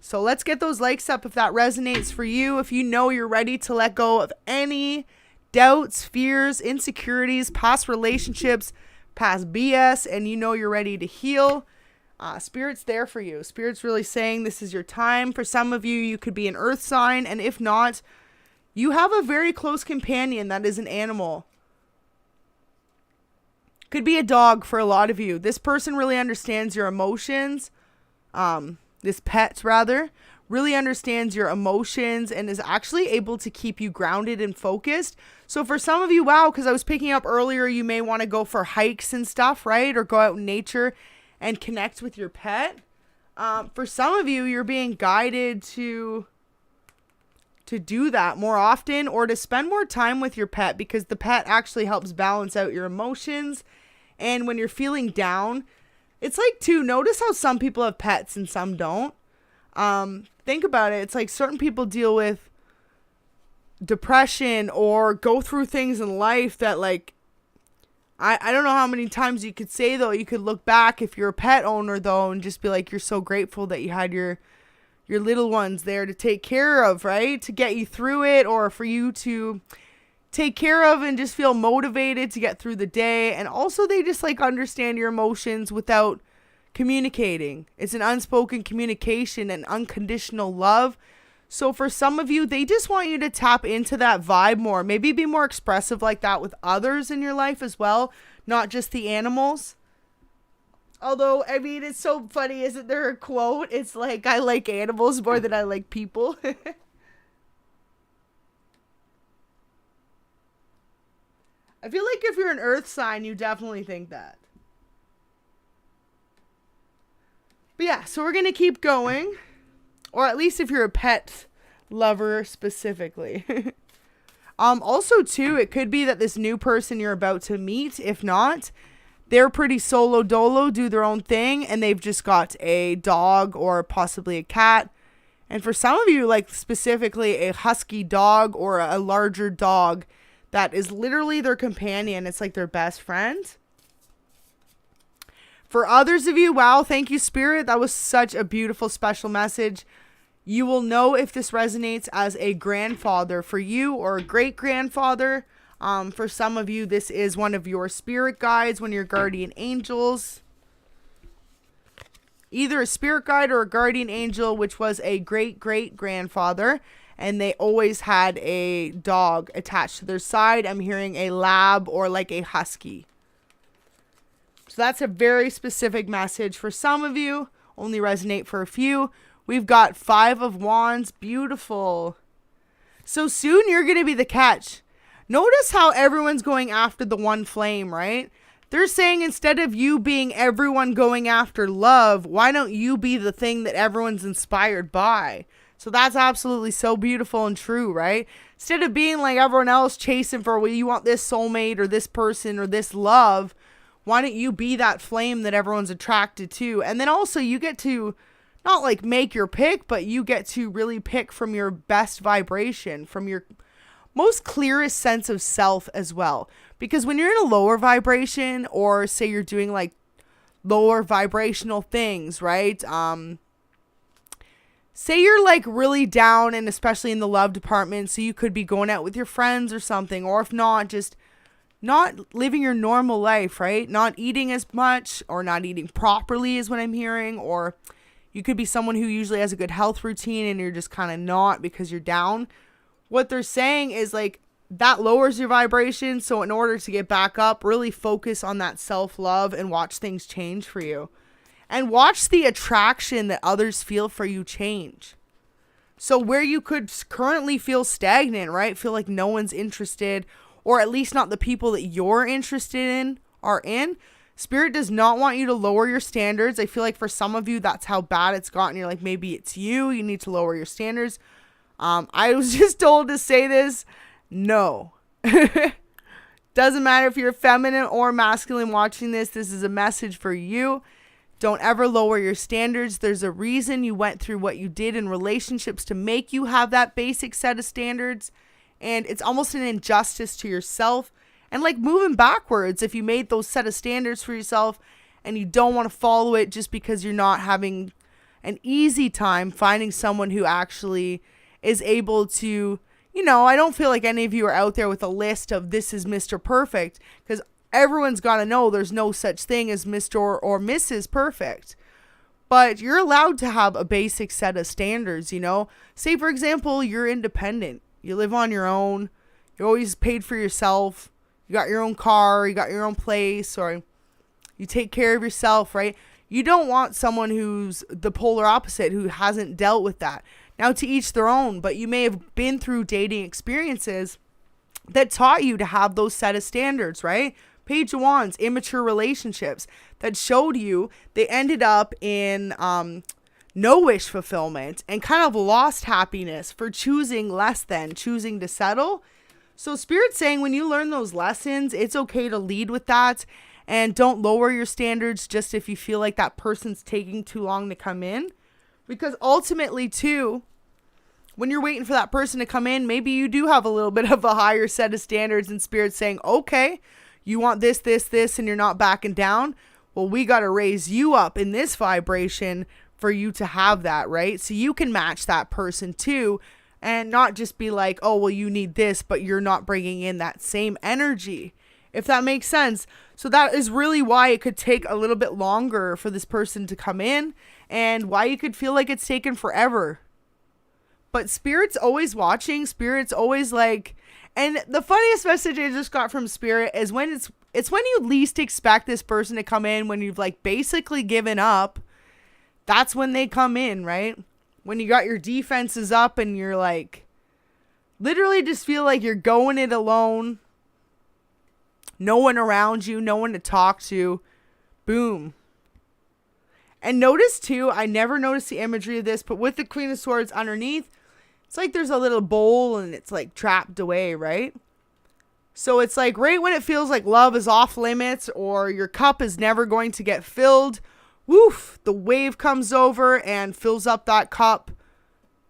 So let's get those likes up if that resonates for you. If you know you're ready to let go of any doubts, fears, insecurities, past relationships, past BS, and you know you're ready to heal, Spirit's there for you. Spirit's really saying this is your time. For some of you, you could be an earth sign, and if not, you have a very close companion that is an animal. Could be a dog for a lot of you. This person really understands your emotions. This pet, rather, really understands your emotions and is actually able to keep you grounded and focused. So for some of you, wow, because I was picking up earlier, you may want to go for hikes and stuff, right? Or go out in nature and connect with your pet. For some of you, you're being guided to do that more often, or to spend more time with your pet, because the pet actually helps balance out your emotions. And when you're feeling down, it's like, too, notice how some people have pets and some don't. Think about it. It's like certain people deal with depression or go through things in life that, like, I don't know how many times you could say, though, you could look back if you're a pet owner, though, and just be like, you're so grateful that you had your little ones there to take care of, right? To get you through it, or for you to take care of and just feel motivated to get through the day. And also they just like understand your emotions without communicating. It's an unspoken communication and unconditional love. So for some of you, they just want you to tap into that vibe more. Maybe be more expressive like that with others in your life as well, not just the animals. Although, I mean, it's so funny, isn't there a quote? It's like, I like animals more than I like people. I feel like if you're an earth sign, you definitely think that. But yeah, so we're going to keep going. Or at least if you're a pet lover specifically. Also, too, it could be that this new person you're about to meet, if not, they're pretty solo dolo, do their own thing, and they've just got a dog or possibly a cat. And for some of you, like specifically a husky dog or a larger dog that is literally their companion. It's like their best friend. For others of you, wow, thank you, Spirit. That was such a beautiful, special message. You will know if this resonates as a grandfather for you or a great-grandfather. For some of you, this is one of your spirit guides, one of your guardian angels. Either a spirit guide or a guardian angel, which was a great-great-grandfather. And they always had a dog attached to their side. I'm hearing a lab or like a husky. So that's a very specific message for some of you. Only resonate for a few. We've got 5 of Wands. Beautiful. So soon you're going to be the catch. Notice how everyone's going after the one flame, right? They're saying instead of you being everyone going after love, why don't you be the thing that everyone's inspired by? So that's absolutely so beautiful and true, right? Instead of being like everyone else chasing for, well, you want this soulmate or this person or this love, why don't you be that flame that everyone's attracted to? And then also you get to not like make your pick, but you get to really pick from your best vibration, from your most clearest sense of self as well. Because when you're in a lower vibration, or say you're doing like lower vibrational things, right? Say you're like really down, and especially in the love department, so you could be going out with your friends or something, or if not, just not living your normal life, right? Not eating as much, or not eating properly is what I'm hearing, or you could be someone who usually has a good health routine and you're just kind of not because you're down. What they're saying is like that lowers your vibration. So in order to get back up, really focus on that self-love and watch things change for you. And watch the attraction that others feel for you change. So where you could currently feel stagnant, right? Feel like no one's interested, or at least not the people that you're interested in are in. Spirit does not want you to lower your standards. I feel like for some of you, that's how bad it's gotten. You're like, maybe it's you. You need to lower your standards. I was just told to say this. No. Doesn't matter if you're feminine or masculine watching this. This is a message for you. Don't ever lower your standards. There's a reason you went through what you did in relationships to make you have that basic set of standards. And it's almost an injustice to yourself. And like moving backwards, if you made those set of standards for yourself and you don't want to follow it just because you're not having an easy time finding someone who actually is able to, you know, I don't feel like any of you are out there with a list of this is Mr. Perfect, because everyone's got to know there's no such thing as Mr. or Mrs. Perfect. But you're allowed to have a basic set of standards, you know. Say, for example, you're independent. You live on your own. You're always paid for yourself. You got your own car. You got your own place. Or you take care of yourself, right? You don't want someone who's the polar opposite, who hasn't dealt with that. Now, to each their own. But you may have been through dating experiences that taught you to have those set of standards, right? Page of Wands, immature relationships that showed you they ended up in no wish fulfillment and kind of lost happiness for choosing less than, choosing to settle. So Spirit's saying when you learn those lessons, it's okay to lead with that, and don't lower your standards just if you feel like that person's taking too long to come in. Because ultimately, too, when you're waiting for that person to come in, maybe you do have a little bit of a higher set of standards, and Spirit's saying, okay, you want this, and you're not backing down. Well, we got to raise you up in this vibration for you to have that, right? So you can match that person too, and not just be like, oh, well, you need this, but you're not bringing in that same energy, if that makes sense. So that is really why it could take a little bit longer for this person to come in, and why you could feel like it's taken forever. But Spirit's always watching. Spirit's always like, and the funniest message I just got from Spirit is when it's when you least expect this person to come in, when you've like basically given up. That's when they come in, right? When you got your defenses up and you're like, literally just feel like you're going it alone. No one around you, no one to talk to. Boom. And notice too, I never noticed the imagery of this, but with the Queen of Swords underneath, it's like there's a little bowl and it's like trapped away, right? So it's like right when it feels like love is off limits or your cup is never going to get filled, woof, the wave comes over and fills up that cup.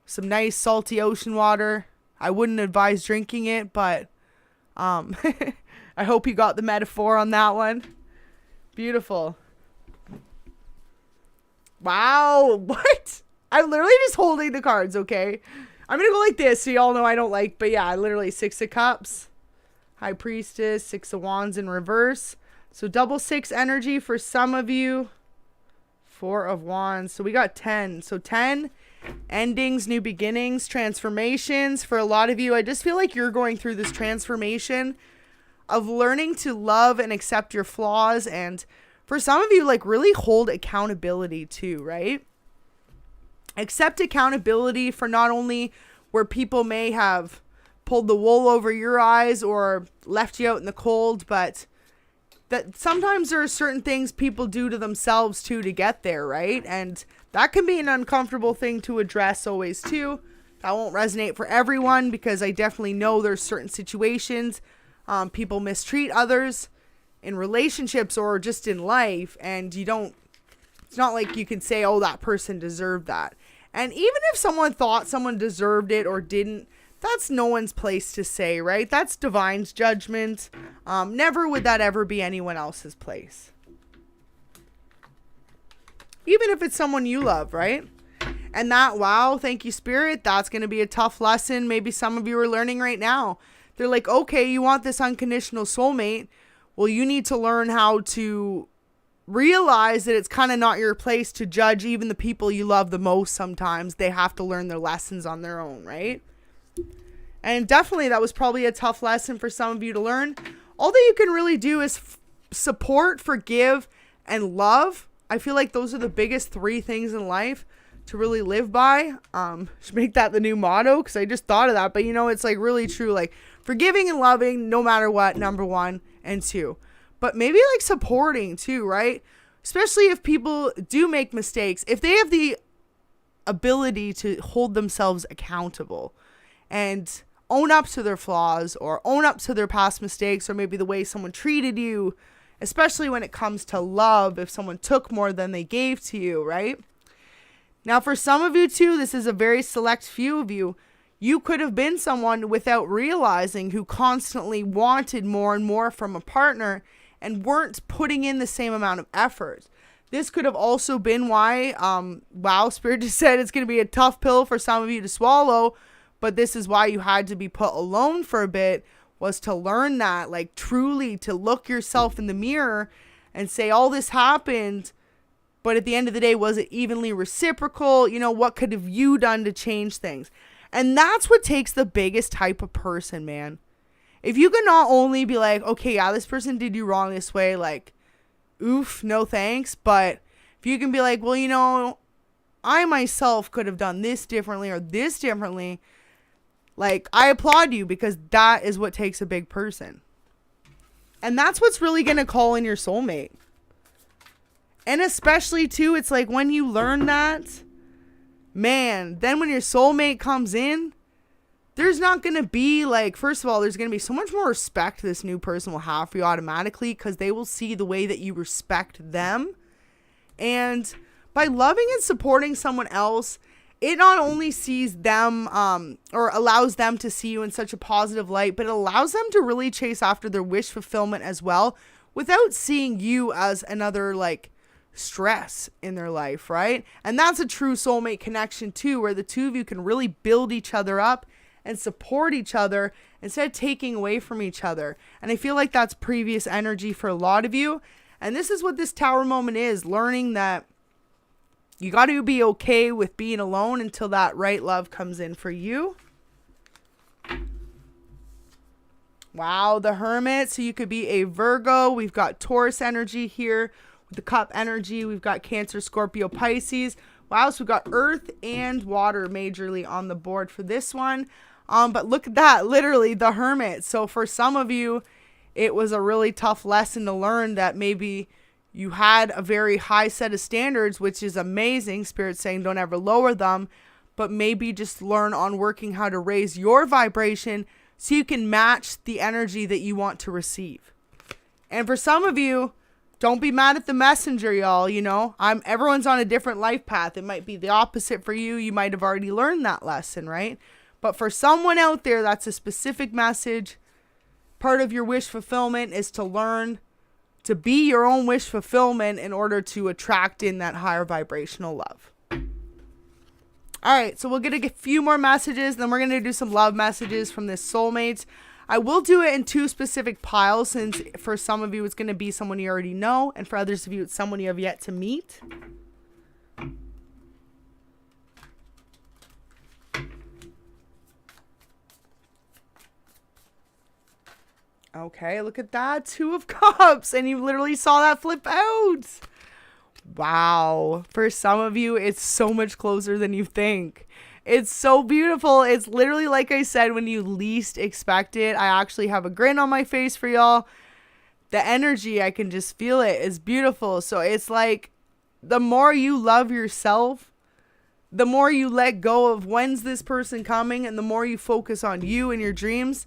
Some nice salty ocean water. I wouldn't advise drinking it, but I hope you got the metaphor on that one. Beautiful. Wow, what? I'm literally just holding the cards, okay? I'm gonna go like this so y'all know I don't like, but yeah, literally 6 of Cups, High Priestess, 6 of Wands in reverse. So double 6 energy for some of you. 4 of Wands. So we got 10. So 10 endings, new beginnings, transformations. For a lot of you, I just feel like you're going through this transformation of learning to love and accept your flaws. And for some of you, like really hold accountability too, right? Accept accountability for not only where people may have pulled the wool over your eyes or left you out in the cold, but that sometimes there are certain things people do to themselves too to get there, right? And that can be an uncomfortable thing to address always too. That won't resonate for everyone because I definitely know there's certain situations people mistreat others in relationships or just in life, and it's not like you can say, oh, that person deserved that. And even if someone thought someone deserved it or didn't, that's no one's place to say, right? That's divine's judgment. Never would that ever be anyone else's place. Even if it's someone you love, right? And that, wow, thank you, Spirit. That's going to be a tough lesson. Maybe some of you are learning right now. They're like, okay, you want this unconditional soulmate. Well, you need to learn how to realize that it's kind of not your place to judge even the people you love the most. Sometimes they have to learn their lessons on their own, right? And definitely that was probably a tough lesson for some of you to learn. All that you can really do is support, forgive, and love. I feel like those are the biggest 3 things in life to really live by. Should make that the new motto because I just thought of that. But it's like really true. Like forgiving and loving no matter what, number 1 and 2. But maybe like supporting too, right? Especially if people do make mistakes. If they have the ability to hold themselves accountable and own up to their flaws or own up to their past mistakes or maybe the way someone treated you, especially when it comes to love, if someone took more than they gave to you, right? Now, for some of you too, this is a very select few of you. You could have been someone without realizing who constantly wanted more and more from a partner and weren't putting in the same amount of effort. This could have also been why, wow, Spirit just said it's going to be a tough pill for some of you to swallow, but this is why you had to be put alone for a bit, was to learn that, like truly to look yourself in the mirror and say, all this happened, but at the end of the day, was it evenly reciprocal? What could have you done to change things? And that's what takes the biggest type of person, man. If you can not only be like, okay, yeah, this person did you wrong this way, like, oof, no thanks. But if you can be like, well, I myself could have done this differently or this differently, like, I applaud you because that is what takes a big person. And that's what's really going to call in your soulmate. And especially, too, it's like when you learn that, man, then when your soulmate comes in, there's not going to be like, first of all, there's going to be so much more respect this new person will have for you automatically because they will see the way that you respect them. And by loving and supporting someone else, it not only sees them or allows them to see you in such a positive light, but it allows them to really chase after their wish fulfillment as well without seeing you as another like stress in their life, right? And that's a true soulmate connection too, where the two of you can really build each other up and support each other instead of taking away from each other. And I feel like that's previous energy for a lot of you. And this is what this Tower moment is, learning that you got to be okay with being alone until that right love comes in for you. Wow, the Hermit. So you could be a Virgo. We've got Taurus energy here with the Cup energy. We've got Cancer, Scorpio, Pisces. Wow, so we've got Earth and Water majorly on the board for this one. But look at that, literally the Hermit. So for some of you, it was a really tough lesson to learn that maybe you had a very high set of standards, which is amazing. Spirit's saying don't ever lower them, but maybe just learn on working how to raise your vibration so you can match the energy that you want to receive. And for some of you, don't be mad at the messenger, y'all. You know, everyone's on a different life path. It might be the opposite for you. You might have already learned that lesson, right? But for someone out there, that's a specific message. Part of your wish fulfillment is to learn to be your own wish fulfillment in order to attract in that higher vibrational love. All right, so we'll get a few more messages, then we're going to do some love messages from this soulmates. I will do it in two specific piles, since for some of you it's going to be someone you already know, and for others of you it's someone you have yet to meet. Okay, look at that. 2 of Cups. And you literally saw that flip out. Wow. For some of you, it's so much closer than you think. It's so beautiful. It's literally like I said, when you least expect it. I actually have a grin on my face for y'all. The energy, I can just feel it, is beautiful. So it's like the more you love yourself, the more you let go of when's this person coming, and the more you focus on you and your dreams,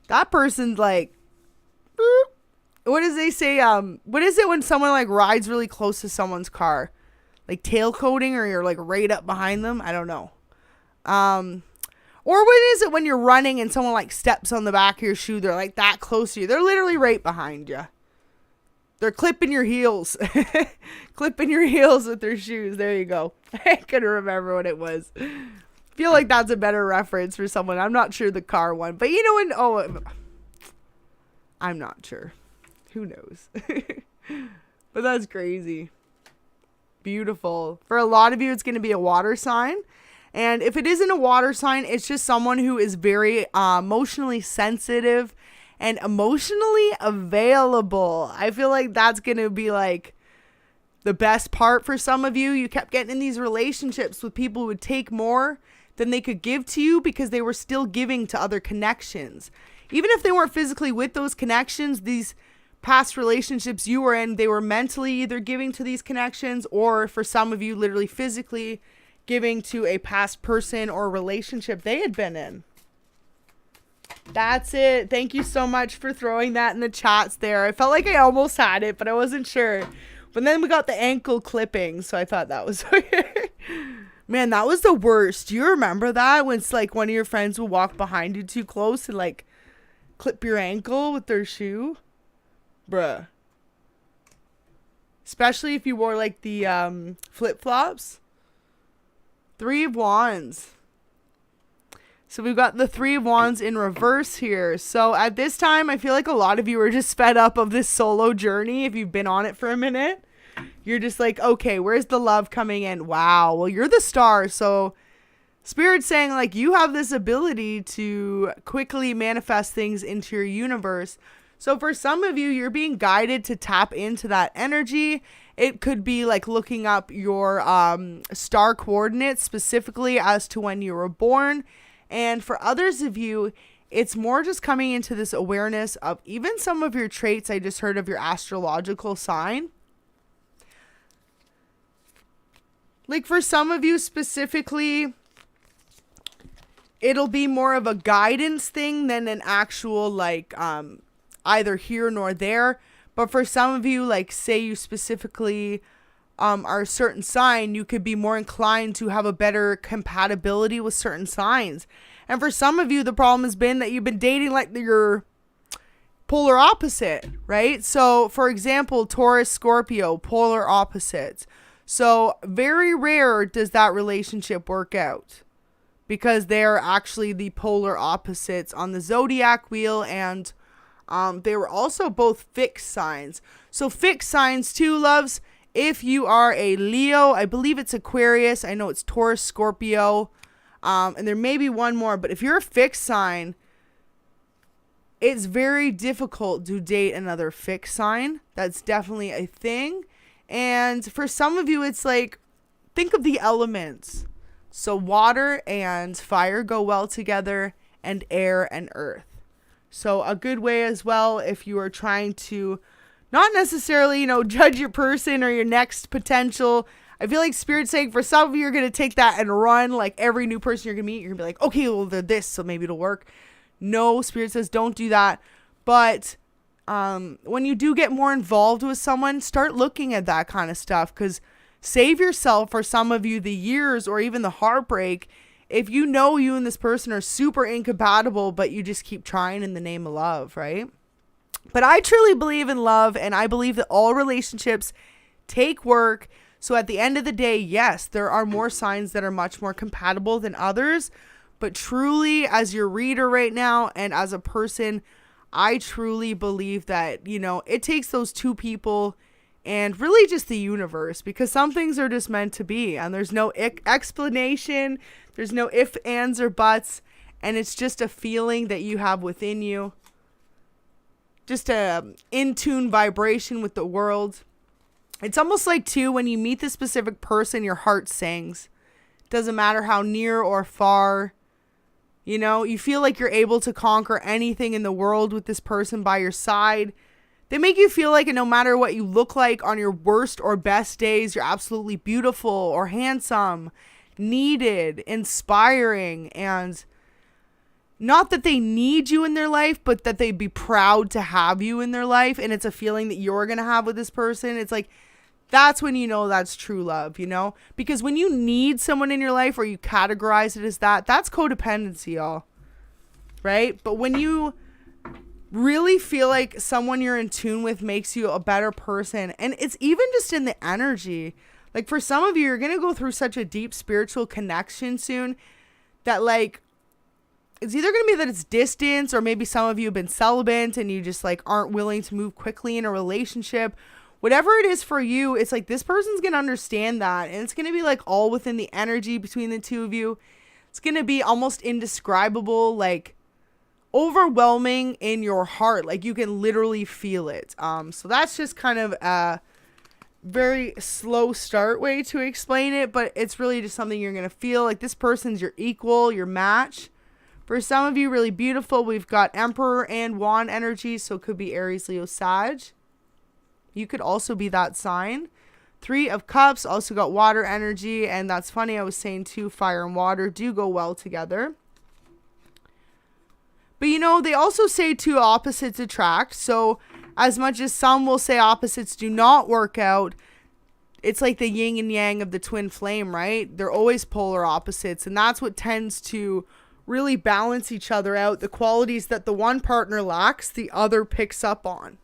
that person's like, what does they say? What is it when someone like rides really close to someone's car? Like tail coating, or you're like right up behind them? I don't know. Or what is it when you're running and someone like steps on the back of your shoe? They're like that close to you. They're literally right behind you. They're clipping your heels. Clipping your heels with their shoes. There you go. I couldn't remember what it was. Feel like that's a better reference for someone. I'm not sure the car one. But you know when... I'm not sure. Who knows? But that's crazy. Beautiful. For a lot of you, it's going to be a water sign. And if it isn't a water sign, it's just someone who is very emotionally sensitive and emotionally available. I feel like that's going to be like the best part for some of you. You kept getting in these relationships with people who would take more than they could give to you because they were still giving to other connections. Even if they weren't physically with those connections, these past relationships you were in, they were mentally either giving to these connections, or for some of you, literally physically giving to a past person or relationship they had been in. That's it. Thank you so much for throwing that in the chats there. I felt like I almost had it, but I wasn't sure. But then we got the ankle clipping, so I thought that was okay. Man, that was the worst. Do you remember that? When it's like one of your friends will walk behind you too close and like clip your ankle with their shoe? Bruh. Especially if you wore like the flip-flops. 3 of Wands. So we've got the 3 of Wands in reverse here. So at this time, I feel like a lot of you are just fed up of this solo journey. If you've been on it for a minute, you're just like, okay, where's the love coming in? Wow. Well, you're the star. So Spirit's saying like you have this ability to quickly manifest things into your universe. So for some of you, you're being guided to tap into that energy. It could be like looking up your star coordinates specifically as to when you were born. And for others of you, it's more just coming into this awareness of even some of your traits. I just heard of your astrological sign. Like for some of you specifically, it'll be more of a guidance thing than an actual like either here nor there. But for some of you, like say you specifically are a certain sign, you could be more inclined to have a better compatibility with certain signs. And for some of you, the problem has been that you've been dating like your polar opposite, right? So for example, Taurus, Scorpio, polar opposites. So very rare does that relationship work out, because they're actually the polar opposites on the zodiac wheel, and they were also both fixed signs. So fixed signs too, loves, if you are a Leo, I believe it's Aquarius, I know it's Taurus, Scorpio, and there may be one more, but if you're a fixed sign, it's very difficult to date another fixed sign. That's definitely a thing. And for some of you, it's like, think of the elements. So water and fire go well together, and air and earth. So a good way as well, if you are trying to not necessarily, judge your person or your next potential. I feel like Spirit's saying for some of you, you're going to take that and run. Like every new person you're going to meet, you're going to be like, okay, well, they're this, so maybe it'll work. No, Spirit says don't do that. But when you do get more involved with someone, start looking at that kind of stuff, because save yourself, for some of you, the years or even the heartbreak if you know you and this person are super incompatible, but you just keep trying in the name of love, right? But I truly believe in love, and I believe that all relationships take work. So at the end of the day, yes, there are more signs that are much more compatible than others. But truly, as your reader right now and as a person, I truly believe that, it takes those two people and really just the universe, because some things are just meant to be, and there's no explanation. There's no ifs, ands, or buts. And it's just a feeling that you have within you. Just a in-tune vibration with the world. It's almost like, too, when you meet this specific person, your heart sings. Doesn't matter how near or far. You feel like you're able to conquer anything in the world with this person by your side. They make you feel like no matter what you look like on your worst or best days, you're absolutely beautiful or handsome, needed, inspiring, and not that they need you in their life, but that they'd be proud to have you in their life. And it's a feeling that you're going to have with this person. It's like, that's when that's true love, because when you need someone in your life, or you categorize it as that's codependency, y'all. Right? But when you really feel like someone you're in tune with makes you a better person, and it's even just in the energy. Like for some of you, you're going to go through such a deep spiritual connection soon that it's either going to be that it's distance, or maybe some of you have been celibate and you just aren't willing to move quickly in a relationship. Whatever it is for you, it's like this person's going to understand that. And it's going to be all within the energy between the two of you. It's going to be almost indescribable, overwhelming in your heart. You can literally feel it. So that's just kind of a very slow start way to explain it. But it's really just something you're going to feel. This person's your equal, your match. For some of you, really beautiful. We've got Emperor and Wand energy. So it could be Aries, Leo, Sag. You could also be that sign. 3 of Cups, also got water energy. And that's funny, I was saying too, fire and water do go well together. But they also say two opposites attract. So as much as some will say opposites do not work out, it's like the yin and yang of the twin flame, right? They're always polar opposites. And that's what tends to really balance each other out. The qualities that the one partner lacks, the other picks up on.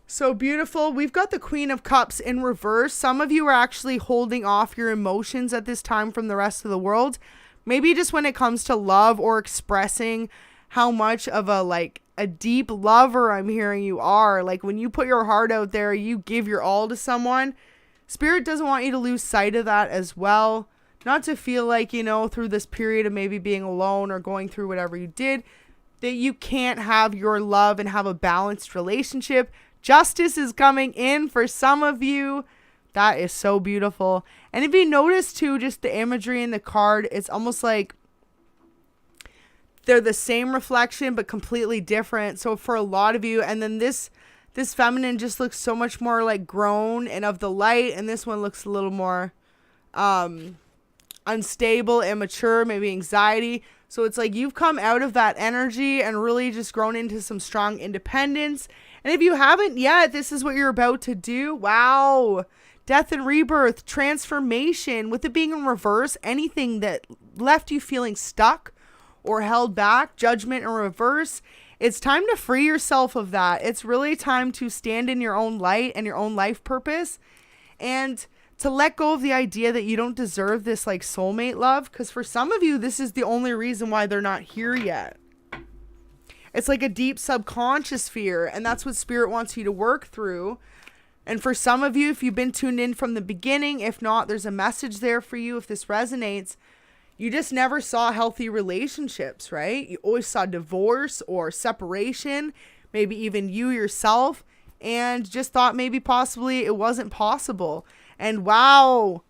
So beautiful. We've got the Queen of Cups in reverse. Some of you are actually holding off your emotions at this time from the rest of the world. Maybe just when it comes to love, or expressing how much of a deep lover I'm hearing you are. When you put your heart out there, you give your all to someone. Spirit doesn't want you to lose sight of that as well. Not to feel through this period of maybe being alone or going through whatever you did, that you can't have your love and have a balanced relationship. Justice is coming in for some of you. That is so beautiful. And if you notice too, just the imagery in the card, it's almost like they're the same reflection, but completely different. So for a lot of you, and then this feminine just looks so much more grown and of the light. And this one looks a little more unstable, immature, maybe anxiety. So it's you've come out of that energy and really just grown into some strong independence. And if you haven't yet, this is what you're about to do. Wow. Death and rebirth, transformation. With it being in reverse, anything that left you feeling stuck or held back, judgment in reverse, it's time to free yourself of that. It's really time to stand in your own light and your own life purpose, and to let go of the idea that you don't deserve this soulmate love. Because for some of you, this is the only reason why they're not here yet. It's a deep subconscious fear, and that's what Spirit wants you to work through. And for some of you, if you've been tuned in from the beginning, if not, there's a message there for you if this resonates. you just never saw healthy relationships, right? You always saw divorce or separation, maybe even you yourself, and just thought maybe possibly it wasn't possible. And wow,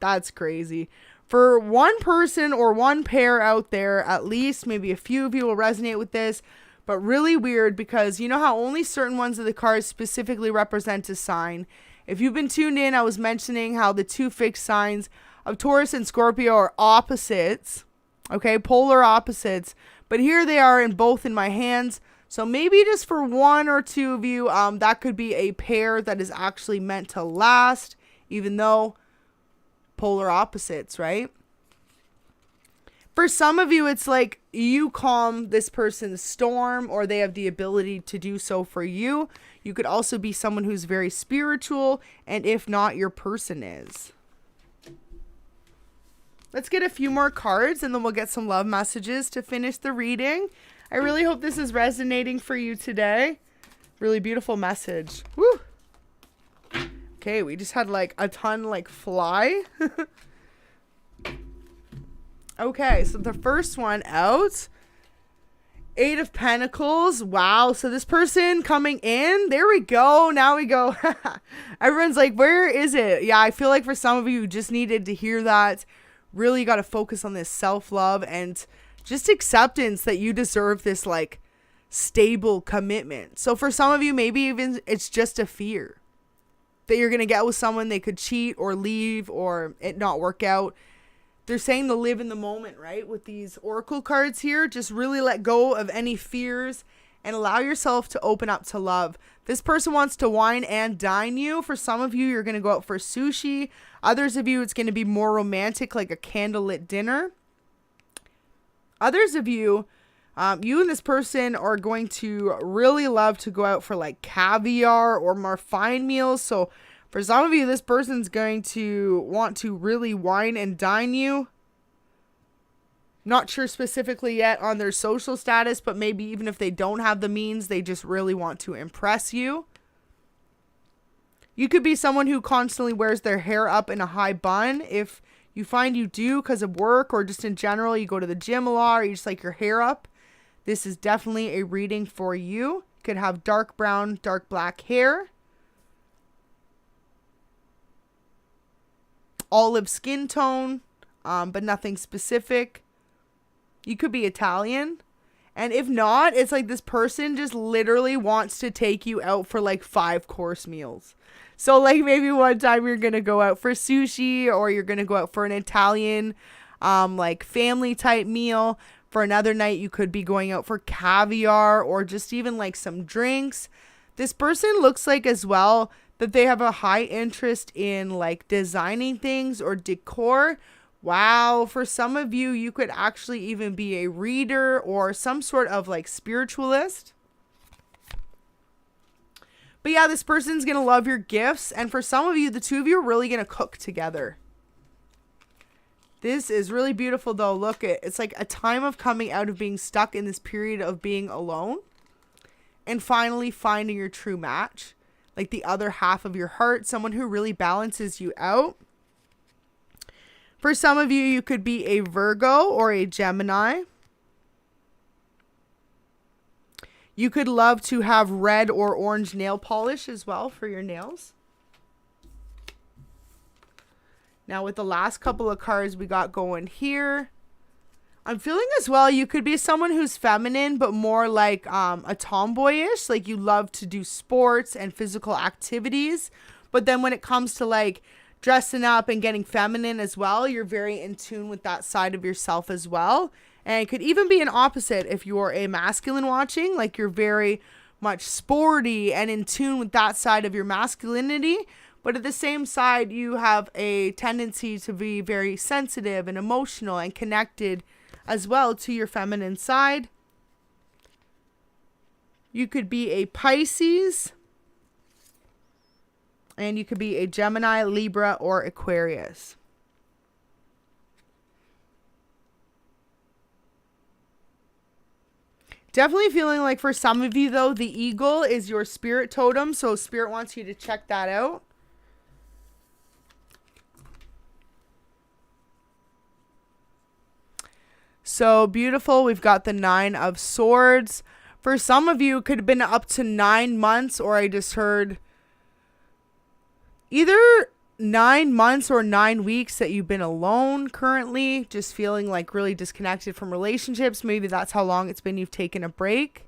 that's crazy. For one person or one pair out there, at least maybe a few of you will resonate with this, but really weird, because you know how only certain ones of the cards specifically represent a sign. If you've been tuned in, I was mentioning how the two fixed signs of Taurus and Scorpio are opposites, okay, polar opposites, but here they are in both in my hands. So maybe just for one or two of you, that could be a pair that is actually meant to last, even though polar opposites, right? For some of you, it's like you calm this person's storm, or they have the ability to do so for you. You could also be someone who's very spiritual, and if not, your person is. Let's get a few more cards, and then we'll get some love messages to finish the reading. I really hope this is resonating for you today. Really beautiful message. Woo! Okay, we just had like a ton like fly. Okay, so the first one out. 8 of Pentacles. Wow. So this person coming in. There we go. Now we go. Everyone's like, where is it? Yeah, I feel like for some of you, you just needed to hear that. Really got to focus on this self-love and just acceptance that you deserve this like stable commitment. So for some of you, maybe even it's just a fear that you're going to get with someone, they could cheat or leave or it not work out. They're saying to live in the moment, right? With these oracle cards here, just really let go of any fears and allow yourself to open up to love. This person wants to wine and dine you. For some of you, you're going to go out for sushi. Others of you, it's going to be more romantic, like a candlelit dinner. Others of you, you and this person are going to really love to go out for like caviar or more fine meals. So for some of you, this person's going to want to really wine and dine you. Not sure specifically yet on their social status, but maybe even if they don't have the means, they just really want to impress you. You could be someone who constantly wears their hair up in a high bun. If you find you do because of work or just in general, you go to the gym a lot or you just like your hair up, this is definitely a reading for you. You could have dark brown, dark black hair. Olive skin tone, but nothing specific. You could be Italian. And if not, it's like this person just literally wants to take you out for like 5-course meals. So like maybe one time you're going to go out for sushi, or you're going to go out for an Italian like family type meal. For another night, you could be going out for caviar or just even like some drinks. This person looks like as well that they have a high interest in like designing things or decor. Wow, for some of you, you could actually even be a reader or some sort of like spiritualist. But yeah, this person's going to love your gifts. And for some of you, the two of you are really going to cook together. This is really beautiful though. Look, it's like a time of coming out of being stuck in this period of being alone and finally finding your true match. Like the other half of your heart, someone who really balances you out. For some of you, you could be a Virgo or a Gemini. You could love to have red or orange nail polish as well for your nails. Now with the last couple of cards we got going here, I'm feeling as well you could be someone who's feminine but more like a tomboyish, like you love to do sports and physical activities, but then when it comes to like dressing up and getting feminine as well, you're very in tune with that side of yourself as well. And it could even be an opposite if you're a masculine watching, like you're very much sporty and in tune with that side of your masculinity. But at the same side, you have a tendency to be very sensitive and emotional and connected as well to your feminine side. You could be a Pisces. And you could be a Gemini, Libra, or Aquarius. Definitely feeling like for some of you, though, the eagle is your spirit totem. So spirit wants you to check that out. So beautiful. We've got the 9 of Swords. For some of you, it could have been up to 9 months, or I just heard either 9 months or 9 weeks that you've been alone currently, just feeling like really disconnected from relationships. Maybe that's how long it's been you've taken a break.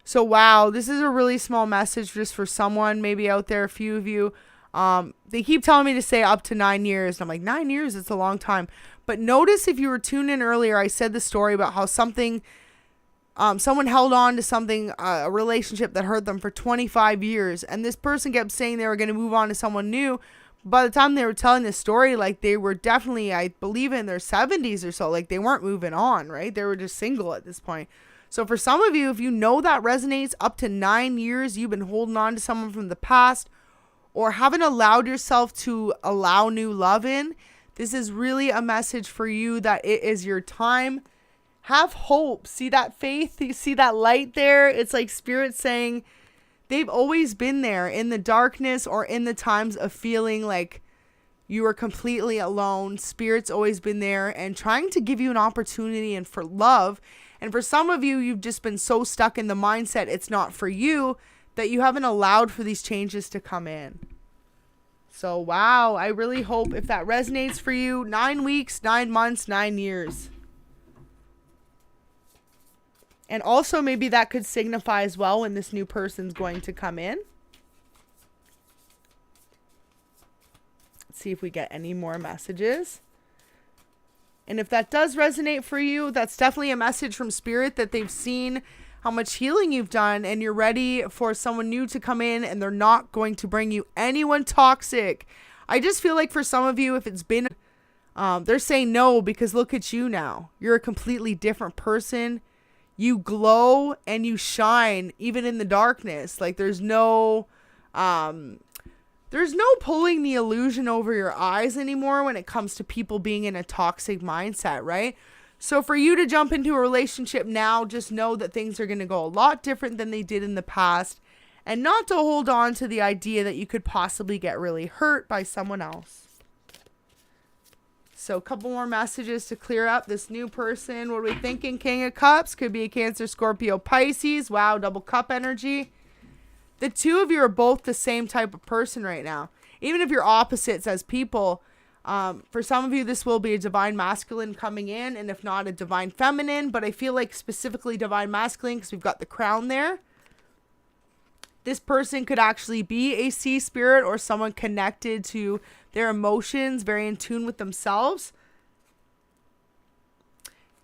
So, wow, this is a really small message just for someone maybe out there, a few of you. They keep telling me to say up to 9 years. And I'm like, 9 years, it's a long time. But notice if you were tuned in earlier, I said the story about how someone held on to something, a relationship that hurt them for 25 years. And this person kept saying they were going to move on to someone new. By the time they were telling this story, like they were definitely, I believe, in their 70s or so. Like they weren't moving on, right? They were just single at this point. So for some of you, if you know that resonates, up to 9 years, you've been holding on to someone from the past or haven't allowed yourself to allow new love in, this is really a message for you that it is your time. Have hope. See that faith? You see that light there? It's like Spirit saying they've always been there in the darkness or in the times of feeling like you are completely alone. Spirit's always been there and trying to give you an opportunity and for love. And for some of you, you've just been so stuck in the mindset it's not for you that you haven't allowed for these changes to come in. So, wow, I really hope if that resonates for you, 9 weeks, 9 months, 9 years. And also maybe that could signify as well when this new person's going to come in. Let's see if we get any more messages. And if that does resonate for you, that's definitely a message from Spirit that they've seen how much healing you've done and you're ready for someone new to come in and they're not going to bring you anyone toxic. I just feel like for some of you, if it's been, they're saying no because look at you now. You're a completely different person. You glow and you shine even in the darkness. Like there's no pulling the illusion over your eyes anymore when it comes to people being in a toxic mindset, right? So for you to jump into a relationship now, just know that things are going to go a lot different than they did in the past and not to hold on to the idea that you could possibly get really hurt by someone else. So a couple more messages to clear up this new person. What are we thinking? King of Cups could be a Cancer, Scorpio, Pisces. Wow, double cup energy. The two of you are both the same type of person right now. Even if you're opposites as people, for some of you, this will be a divine masculine coming in, and if not, a divine feminine. But I feel like specifically divine masculine because we've got the crown there. This person could actually be a sea spirit or someone connected to their emotions, very in tune with themselves.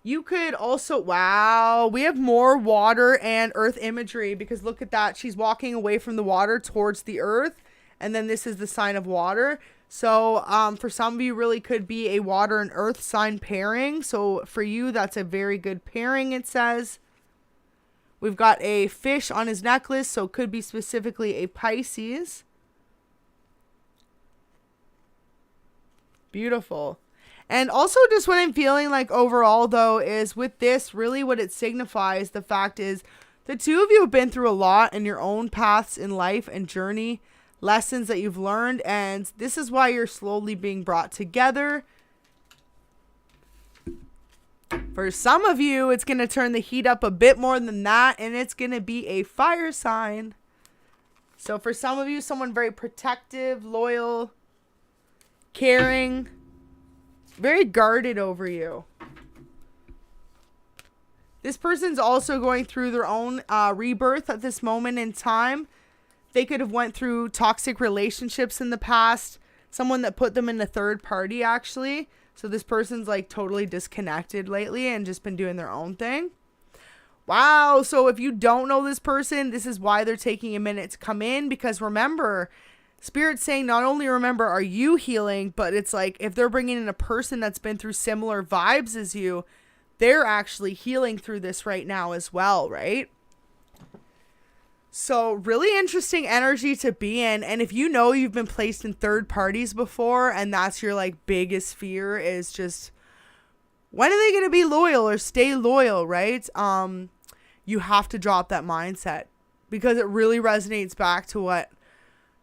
You could also, wow, we have more water and earth imagery because look at that. She's walking away from the water towards the earth. And then this is the sign of water. So for some of you, really could be a water and earth sign pairing. So for you, that's a very good pairing, it says. We've got a fish on his necklace. So it could be specifically a Pisces. Beautiful. And also just what I'm feeling like overall, though, is with this, really what it signifies, the fact is the two of you have been through a lot in your own paths in life and journey, lessons that you've learned. And this is why you're slowly being brought together. For some of you, it's going to turn the heat up a bit more than that. And it's going to be a fire sign. So for some of you, someone very protective, loyal, caring, very guarded over you. This person's also going through their own rebirth at this moment in time. They could have went through toxic relationships in the past. Someone that put them in a third party, actually. So this person's like totally disconnected lately and just been doing their own thing. Wow. So if you don't know this person, this is why they're taking a minute to come in. Because remember, Spirit's saying not only remember are you healing, but it's like if they're bringing in a person that's been through similar vibes as you, they're actually healing through this right now as well, right? So really interesting energy to be in. And if you know you've been placed in third parties before and that's your like biggest fear is just when are they going to be loyal or stay loyal, right? You have to drop that mindset because it really resonates back to what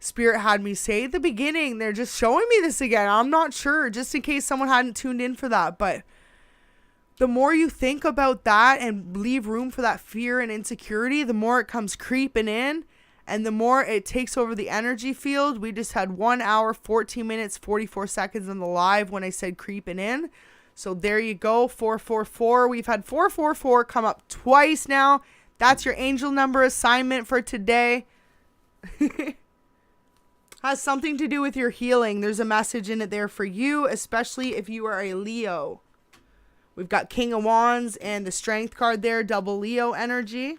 Spirit had me say at the beginning. They're just showing me this again. I'm not sure, just in case someone hadn't tuned in for that. But the more you think about that and leave room for that fear and insecurity, the more it comes creeping in and the more it takes over the energy field. We just had 1 hour, 14 minutes, 44 seconds on the live when I said creeping in. So there you go, 444. We've had 444 come up twice now. That's your angel number assignment for today. Has something to do with your healing. There's a message in it there for you, especially if you are a Leo. We've got King of Wands and the Strength card there, double Leo energy.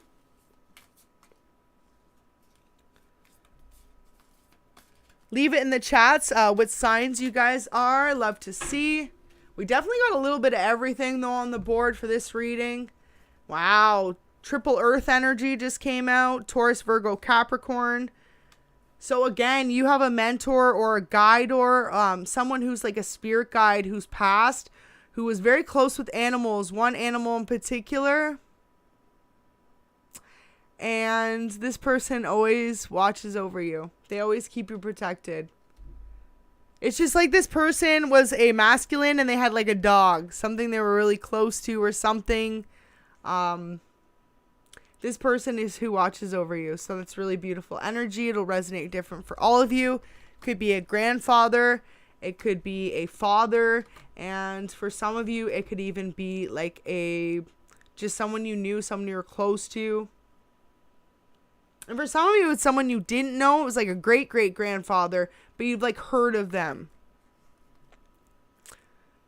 Leave it in the chats what signs you guys are. Love to see. We definitely got a little bit of everything though on the board for this reading. Wow. Triple Earth energy just came out. Taurus, Virgo, Capricorn. So again, you have a mentor or a guide or someone who's like a spirit guide who's passed, who was very close with animals, one animal in particular. And this person always watches over you. They always keep you protected. It's just like this person was a masculine and they had like a dog, something they were really close to or something. This person is who watches over you. So that's really beautiful energy. It'll resonate different for all of you. Could be a grandfather. It could be a father. And for some of you, it could even be like just someone you knew, someone you were close to. And for some of you, it's someone you didn't know. It was like a great-great-grandfather, but you've like heard of them.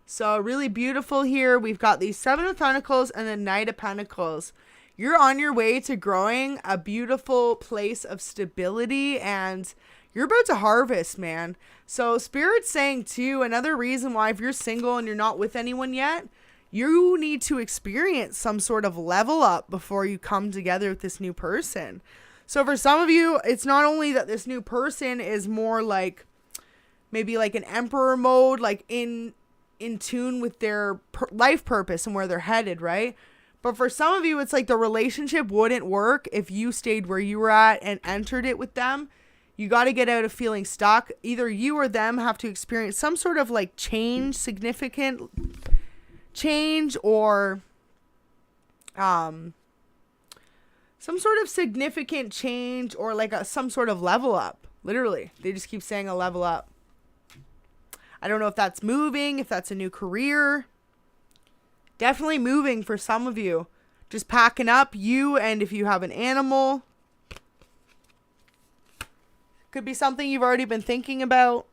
So really beautiful here. We've got the Seven of Pentacles and the Knight of Pentacles. You're on your way to growing a beautiful place of stability and you're about to harvest, man. So Spirit's saying too, another reason why if you're single and you're not with anyone yet, you need to experience some sort of level up before you come together with this new person. So for some of you, it's not only that this new person is more like maybe like an emperor mode, like in tune with their life purpose and where they're headed, right? But for some of you, it's like the relationship wouldn't work if you stayed where you were at and entered it with them. You got to get out of feeling stuck. Either you or them have to experience some sort of like change, significant change, or some sort of significant change, or like some sort of level up. Literally, they just keep saying a level up. I don't know if that's moving, if that's a new career. Definitely moving for some of you. Just packing up, you, and if you have an animal. Could be something you've already been thinking about.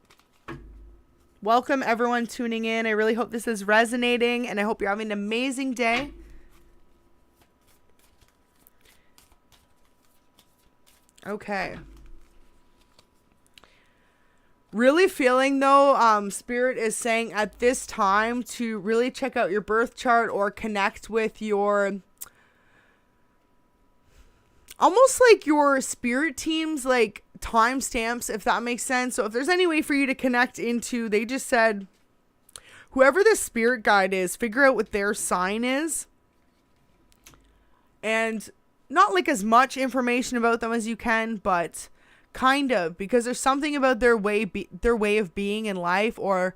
Welcome everyone tuning in. I really hope this is resonating and I hope you're having an amazing day. Okay. Really feeling though, Spirit is saying at this time to really check out your birth chart or connect with your, almost like your spirit team's like timestamps, if that makes sense. So if there's any way for you to connect into, they just said, whoever the spirit guide is, figure out what their sign is. And not like as much information about them as you can, but kind of, because there's something about their way of being in life or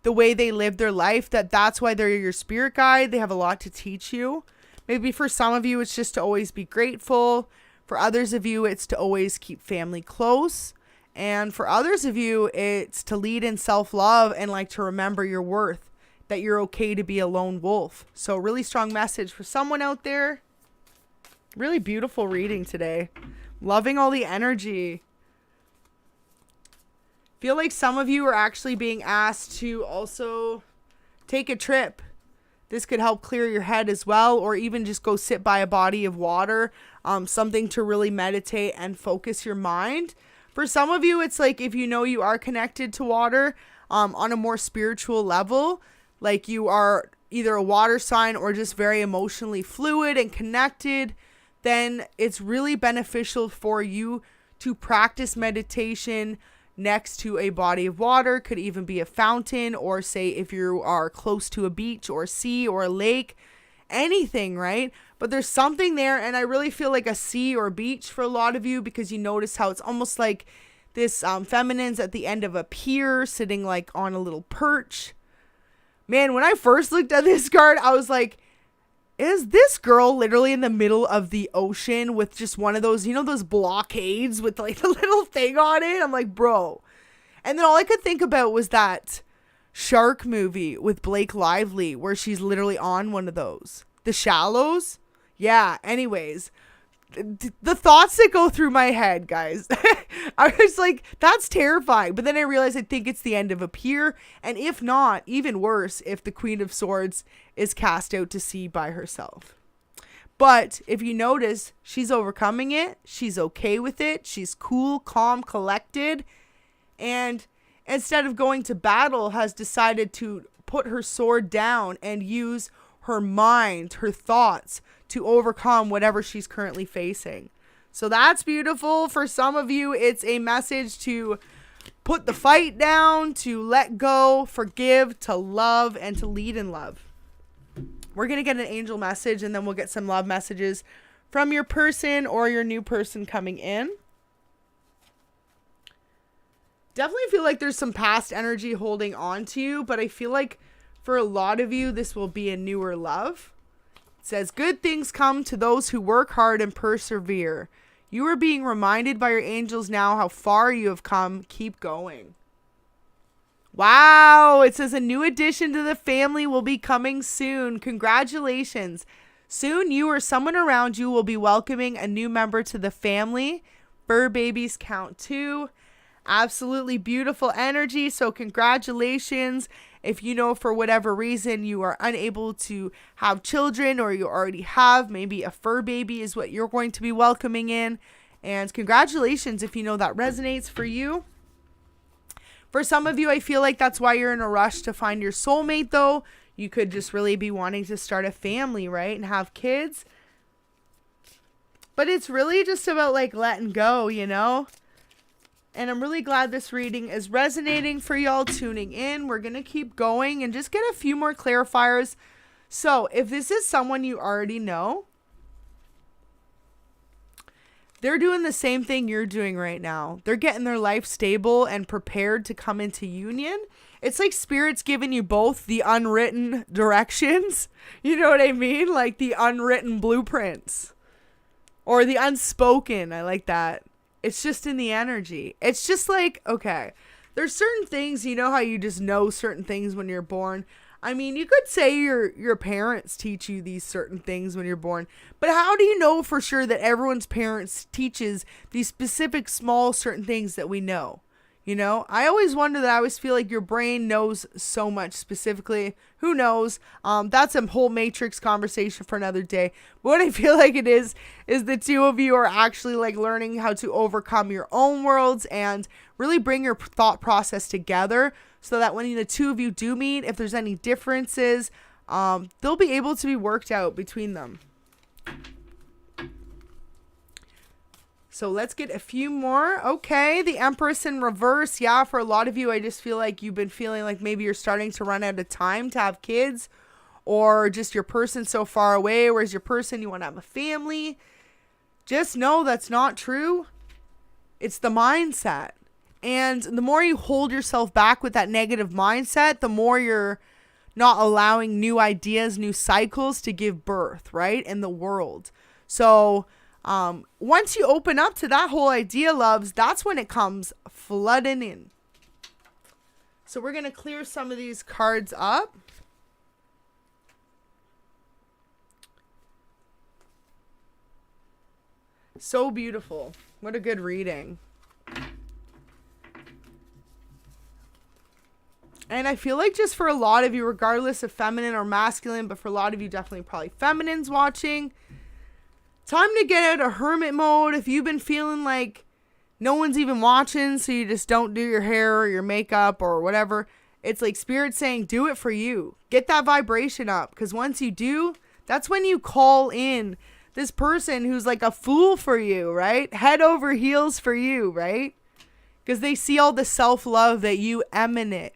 the way they live their life that's why they're your spirit guide. They have a lot to teach you. Maybe for some of you, it's just to always be grateful. For others of you, it's to always keep family close. And for others of you, it's to lead in self-love and like to remember your worth, that you're okay to be a lone wolf. So really strong message for someone out there. Really beautiful reading today. Loving all the energy. Feel like some of you are actually being asked to also take a trip. This could help clear your head as well, or even just go sit by a body of water, something to really meditate and focus your mind. For some of you, it's like if you know you are connected to water on a more spiritual level, like you are either a water sign or just very emotionally fluid and connected, then it's really beneficial for you to practice meditation next to a body of water. Could even be a fountain, or say if you are close to a beach or sea or a lake, anything, right? But there's something there, and I really feel like a sea or beach for a lot of you, because you notice how it's almost like This feminine's at the end of a pier, sitting like on a little perch. Man, when I first looked at this card, I was like, is this girl literally in the middle of the ocean with just one of those, you know, those blockades with like the little thing on it? I'm like, bro. And then all I could think about was that shark movie with Blake Lively where she's literally on one of those. The Shallows? Yeah, anyways. The thoughts that go through my head, guys. I was like, that's terrifying. But then I realized I think it's the end of a pier. And if not, even worse, if the Queen of Swords is cast out to sea by herself. But if you notice, she's overcoming it. She's okay with it. She's cool, calm, collected. And instead of going to battle, has decided to put her sword down and use her mind, her thoughts, to overcome whatever she's currently facing. So that's beautiful. For some of you, it's a message to put the fight down, to let go, forgive, to love, and to lead in love. We're going to get an angel message, and then we'll get some love messages from your person or your new person coming in. Definitely feel like there's some past energy holding on to you, but I feel like for a lot of you, this will be a newer love. It says, good things come to those who work hard and persevere. You are being reminded by your angels now how far you have come. Keep going. Wow. It says a new addition to the family will be coming soon. Congratulations. Soon you or someone around you will be welcoming a new member to the family. Fur babies count 2. Absolutely beautiful energy. So congratulations. If you know for whatever reason you are unable to have children or you already have, maybe a fur baby is what you're going to be welcoming in. And congratulations if you know that resonates for you. For some of you, I feel like that's why you're in a rush to find your soulmate though. You could just really be wanting to start a family, right? And have kids. But it's really just about like letting go, you know? And I'm really glad this reading is resonating for y'all tuning in. We're going to keep going and just get a few more clarifiers. So if this is someone you already know, they're doing the same thing you're doing right now. They're getting their life stable and prepared to come into union. It's like Spirit's giving you both the unwritten directions. You know what I mean? Like the unwritten blueprints. Or the unspoken. I like that. It's just in the energy. It's just like, okay, there's certain things, you know how you just know certain things when you're born. I mean, you could say your parents teach you these certain things when you're born, but how do you know for sure that everyone's parents teaches these specific small certain things that we know? You know, I always wonder that. I always feel like your brain knows so much specifically. Who knows? That's a whole matrix conversation for another day. But what I feel like it is the two of you are actually like learning how to overcome your own worlds and really bring your thought process together so that when the two of you do meet, if there's any differences, they'll be able to be worked out between them. So let's get a few more. Okay, the Empress in reverse. Yeah, for a lot of you, I just feel like you've been feeling like maybe you're starting to run out of time to have kids, or just your person so far away, whereas your person, you want to have a family. Just know that's not true. It's the mindset. And the more you hold yourself back with that negative mindset, the more you're not allowing new ideas, new cycles to give birth, right, in the world. So once you open up to that whole idea, loves, that's when it comes flooding in. So we're going to clear some of these cards up. So beautiful. What a good reading. And I feel like just for a lot of you, regardless of feminine or masculine, but for a lot of you, definitely probably feminines watching, time to get out of hermit mode. If you've been feeling like no one's even watching, so you just don't do your hair or your makeup or whatever, it's like Spirit saying, do it for you. Get that vibration up. Because once you do, that's when you call in this person who's like a fool for you, right? Head over heels for you, right? Because they see all the self-love that you emanate.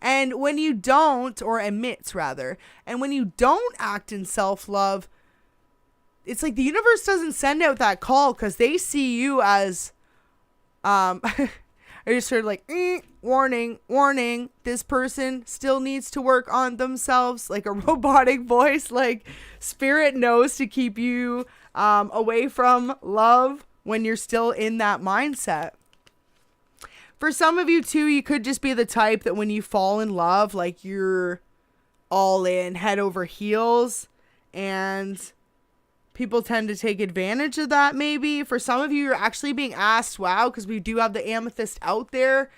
And when you don't, or emits rather, and when you don't act in self-love, it's like the universe doesn't send out that call because they see you as I just heard like, warning, warning, this person still needs to work on themselves, like a robotic voice. Like spirit knows to keep you away from love when you're still in that mindset. For some of you too, you could just be the type that when you fall in love, like you're all in, head over heels, and people tend to take advantage of that maybe. For some of you, you're actually being asked, wow, because we do have the amethyst out there.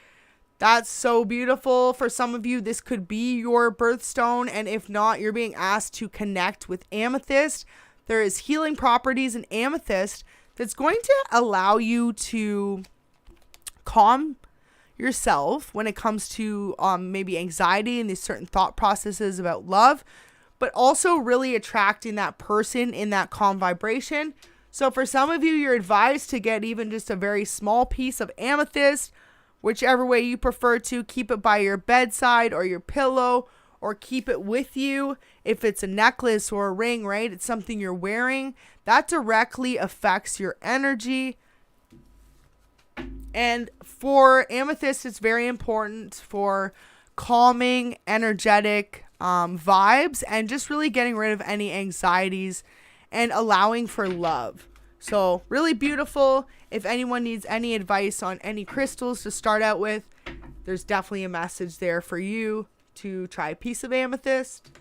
That's so beautiful. For some of you, this could be your birthstone, and if not, you're being asked to connect with amethyst. There is healing properties in amethyst that's going to allow you to calm yourself when it comes to maybe anxiety and these certain thought processes about love, but also really attracting that person in that calm vibration. So for some of you, you're advised to get even just a very small piece of amethyst, whichever way you prefer to. Keep it by your bedside or your pillow, or keep it with you. If it's a necklace or a ring, right? It's something you're wearing. That directly affects your energy. And for amethyst, it's very important for calming, energetic vibes, and just really getting rid of any anxieties and allowing for love. So really beautiful. If anyone needs any advice on any crystals to start out with, there's definitely a message there for you to try a piece of amethyst.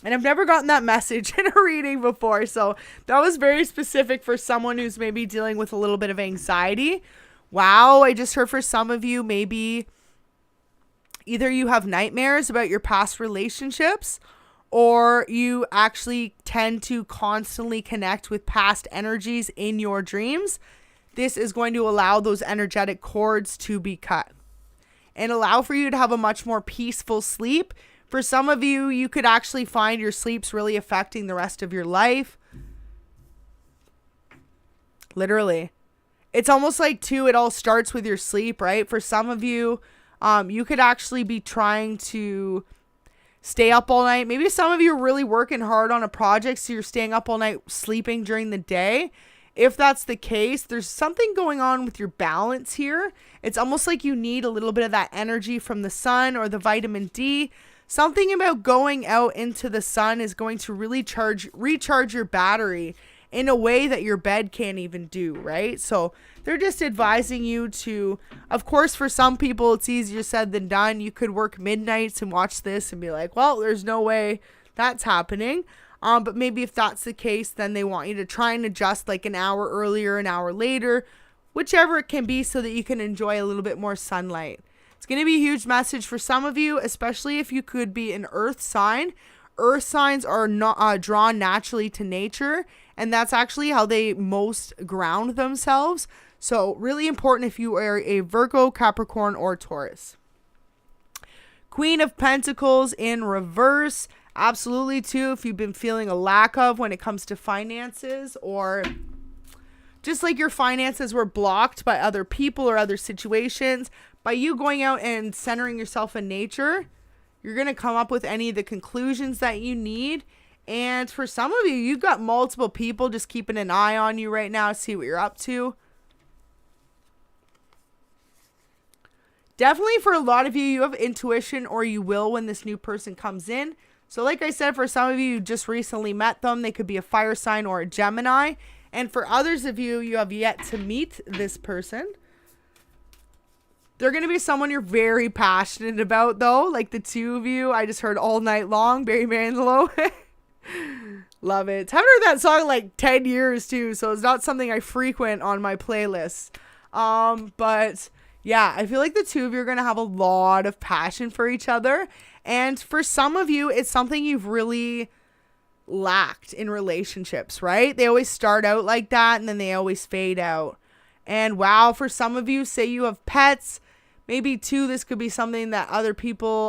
And I've never gotten that message in a reading before. So that was very specific for someone who's maybe dealing with a little bit of anxiety. Wow, I just heard for some of you, maybe either you have nightmares about your past relationships, or you actually tend to constantly connect with past energies in your dreams. This is going to allow those energetic cords to be cut and allow for you to have a much more peaceful sleep. For some of you, you could actually find your sleep's really affecting the rest of your life. Literally. It's almost like, too, it all starts with your sleep, right? For some of you, you could actually be trying to stay up all night. Maybe some of you are really working hard on a project, so you're staying up all night sleeping during the day. If that's the case, there's something going on with your balance here. It's almost like you need a little bit of that energy from the sun or the vitamin D. Something about going out into the sun is going to really recharge your battery in a way that your bed can't even do, right? So they're just advising you to, of course, for some people, it's easier said than done. You could work midnights and watch this and be like, well, there's no way that's happening. But maybe if that's the case, then they want you to try and adjust like an hour earlier, an hour later, whichever it can be, so that you can enjoy a little bit more sunlight. It's going to be a huge message for some of you, especially if you could be an earth sign. Earth signs are not drawn naturally to nature, and that's actually how they most ground themselves. So really important if you are a Virgo, Capricorn, or Taurus. Queen of Pentacles in reverse. Absolutely too, if you've been feeling a lack of when it comes to finances, or just like your finances were blocked by other people or other situations, by you going out and centering yourself in nature, you're going to come up with any of the conclusions that you need. And for some of you, you've got multiple people just keeping an eye on you right now, see what you're up to. Definitely for a lot of you, you have intuition, or you will when this new person comes in. So like I said, for some of you, you just recently met them. They could be a fire sign or a Gemini. And for others of you, you have yet to meet this person. They're going to be someone you're very passionate about, though. Like the two of you, I just heard All Night Long, Barry Manilow. Love it. Haven't heard that song in like 10 years, too. So it's not something I frequent on my playlist. But yeah, I feel like the two of you are going to have a lot of passion for each other. And for some of you, it's something you've really lacked in relationships, right? They always start out like that, and then they always fade out. And wow, for some of you, say you have pets, maybe too, this could be something that other people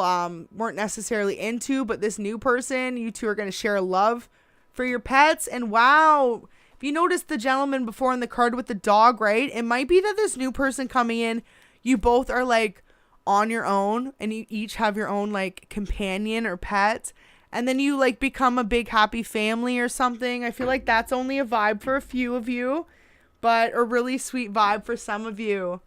weren't necessarily into, but this new person, you two are going to share love for your pets. And wow, if you noticed the gentleman before in the card with the dog, right? It might be that this new person coming in, you both are like on your own, and you each have your own like companion or pet, and then you like become a big happy family or something. I feel like that's only a vibe for a few of you. but a really sweet vibe for some of you.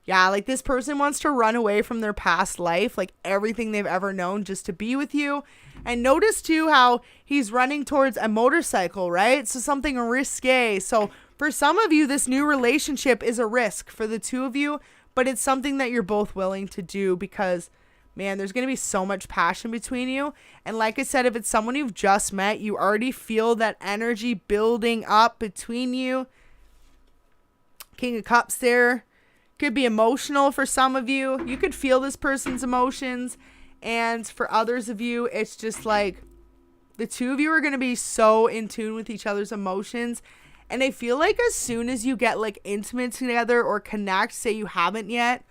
Yeah, like this person wants to run away from their past life, like everything they've ever known, just to be with you. And notice too how he's running towards a motorcycle, right? So something risque. So for some of you, this new relationship is a risk for the two of you, but it's something that you're both willing to do because, man, there's going to be so much passion between you. And like I said, if it's someone you've just met, you already feel that energy building up between you. King of Cups there. Could be emotional for some of you. You could feel this person's emotions. And for others of you, it's just like the two of you are going to be so in tune with each other's emotions. And I feel like as soon as you get like intimate together or connect, say you haven't yet,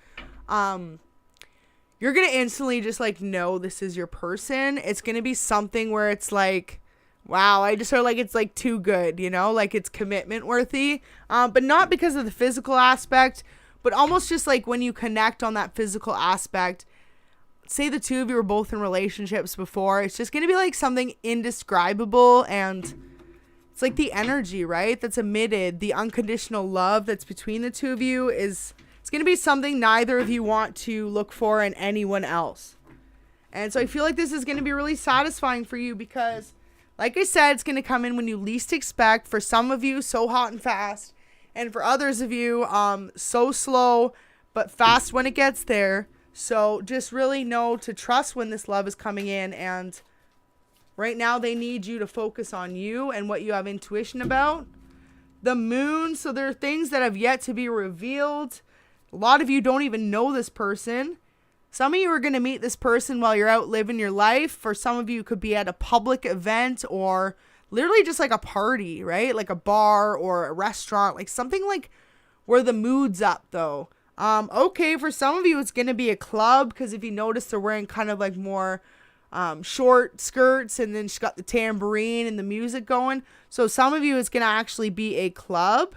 you're going to instantly just like know this is your person. It's going to be something where it's like, wow, I just feel like it's like too good, you know, like it's commitment worthy, but not because of the physical aspect, but almost just like when you connect on that physical aspect. Say the two of you were both in relationships before, it's just going to be like something indescribable, and it's like the energy, right, that's emitted, the unconditional love that's between the two of you it's going to be something neither of you want to look for in anyone else. And so I feel like this is going to be really satisfying for you because, like I said, it's going to come in when you least expect. For some of you, so hot and fast. And for others of you, so slow, but fast when it gets there. So just really know to trust when this love is coming in. And right now they need you to focus on you and what you have intuition about. The moon. So there are things that have yet to be revealed. A lot of you don't even know this person. Some of you are going to meet this person while you're out living your life. For some of you, it could be at a public event or literally just like a party, right? Like a bar or a restaurant, like something like where the mood's up though. Okay, for some of you, it's going to be a club because if you notice, they're wearing kind of like more short skirts, and then she's got the tambourine and the music going. So some of you, it's going to actually be a club.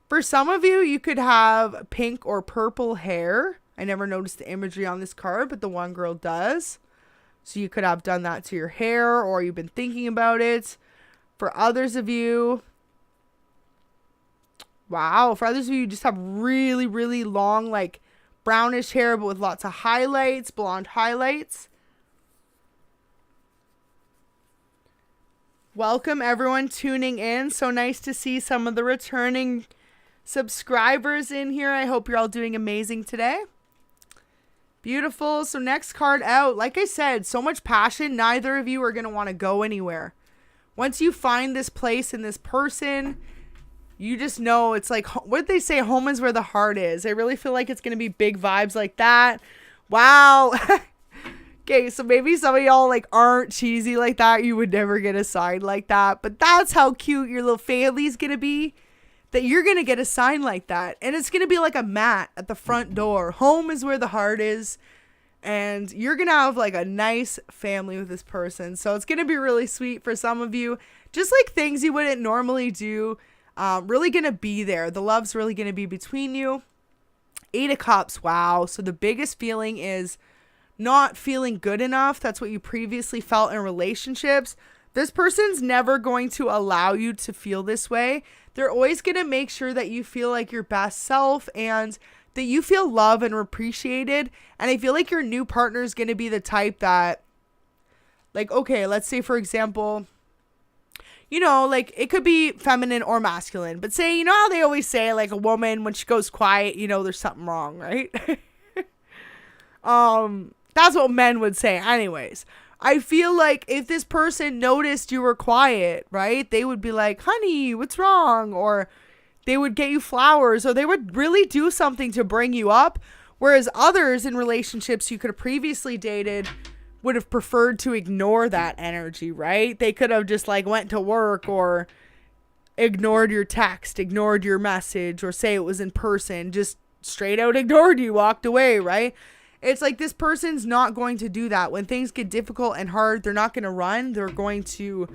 For some of you, you could have pink or purple hair. I never noticed the imagery on this card, but the one girl does. So you could have done that to your hair, or you've been thinking about it. For others of you, wow. For others of you, you just have really, really long, like brownish hair, but with lots of highlights, blonde highlights. Welcome everyone tuning in. So nice to see some of the returning subscribers in here. I hope you're all doing amazing today. Beautiful. So next card out, like I said, so much passion. Neither of you are going to want to go anywhere. Once you find this place in this person, you just know it's like, what they say, home is where the heart is. I really feel like it's going to be big vibes like that. Wow. Okay, so maybe some of y'all like aren't cheesy like that. You would never get a sign like that. But that's how cute your little family's going to be. That you're going to get a sign like that. And it's going to be like a mat at the front door. Home is where the heart is. And you're going to have like a nice family with this person. So it's going to be really sweet for some of you. Just like things you wouldn't normally do. Really going to be there. The love's really going to be between you. 8 of Cups. Wow. So the biggest feeling is not feeling good enough. That's what you previously felt in relationships. This person's never going to allow you to feel this way. They're always going to make sure that you feel like your best self and that you feel loved and appreciated. And I feel like your new partner is going to be the type that, like, okay, let's say, for example, you know, like it could be feminine or masculine. But say, you know how they always say, like, a woman, when she goes quiet, you know, there's something wrong, right? That's what men would say anyways. I feel like if this person noticed you were quiet, right, they would be like, honey, what's wrong? Or they would get you flowers, or they would really do something to bring you up. Whereas others in relationships you could have previously dated would have preferred to ignore that energy, right? They could have just like went to work or ignored your text, ignored your message, or say it was in person, just straight out ignored you, walked away, right? It's like this person's not going to do that. When things get difficult and hard, they're not going to run. They're going to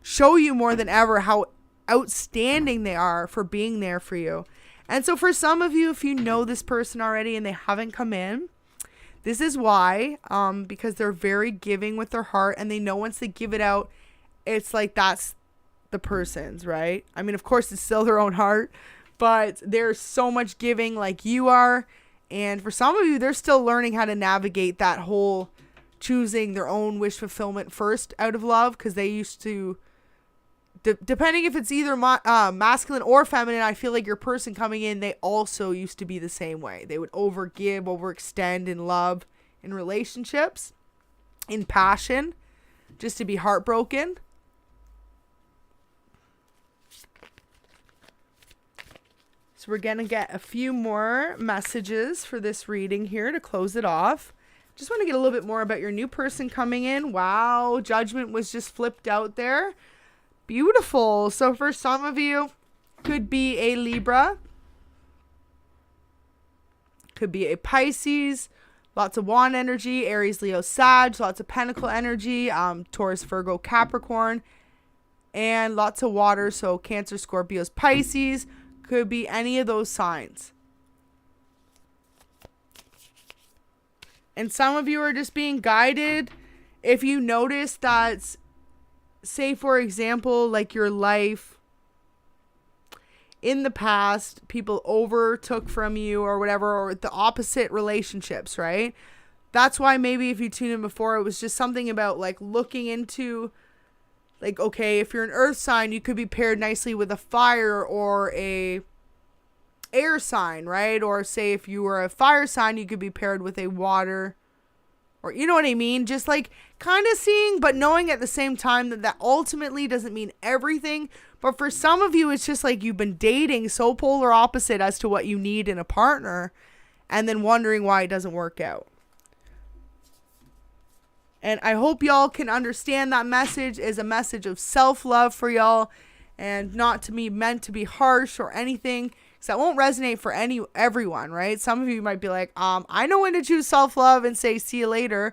show you more than ever how outstanding they are for being there for you. And so for some of you, if you know this person already and they haven't come in, this is why, because they're very giving with their heart, and they know once they give it out, it's like that's the person's, right? I mean, of course, it's still their own heart, but there's so much giving like you are. And for some of you, they're still learning how to navigate that whole choosing their own wish fulfillment first out of love, because they used to, depending if it's either masculine or feminine, I feel like your person coming in, they also used to be the same way. They would overgive, overextend in love, in relationships, in passion, just to be heartbroken. So we're going to get a few more messages for this reading here to close it off. Just want to get a little bit more about your new person coming in. Wow, Judgment was just flipped out there. Beautiful. So for some of you, could be a Libra. Could be a Pisces. Lots of wand energy. Aries, Leo, Sag. Lots of pentacle energy. Taurus, Virgo, Capricorn. And lots of water. So Cancer, Scorpios, Pisces. Could be any of those signs. And some of you are just being guided. If you notice that, say for example, like your life in the past, people overtook from you or whatever, or the opposite relationships, right? That's why maybe if you tuned in before, it was just something about like looking into, like, okay, if you're an earth sign, you could be paired nicely with a fire or a air sign, right? Or say if you were a fire sign, you could be paired with a water, or you know what I mean? Just like kind of seeing, but knowing at the same time that ultimately doesn't mean everything. But for some of you, it's just like you've been dating so polar opposite as to what you need in a partner, and then wondering why it doesn't work out. And I hope y'all can understand that message is a message of self-love for y'all, and not to be meant to be harsh or anything. So that won't resonate for everyone, right? Some of you might be like, I know when to choose self-love and say, see you later.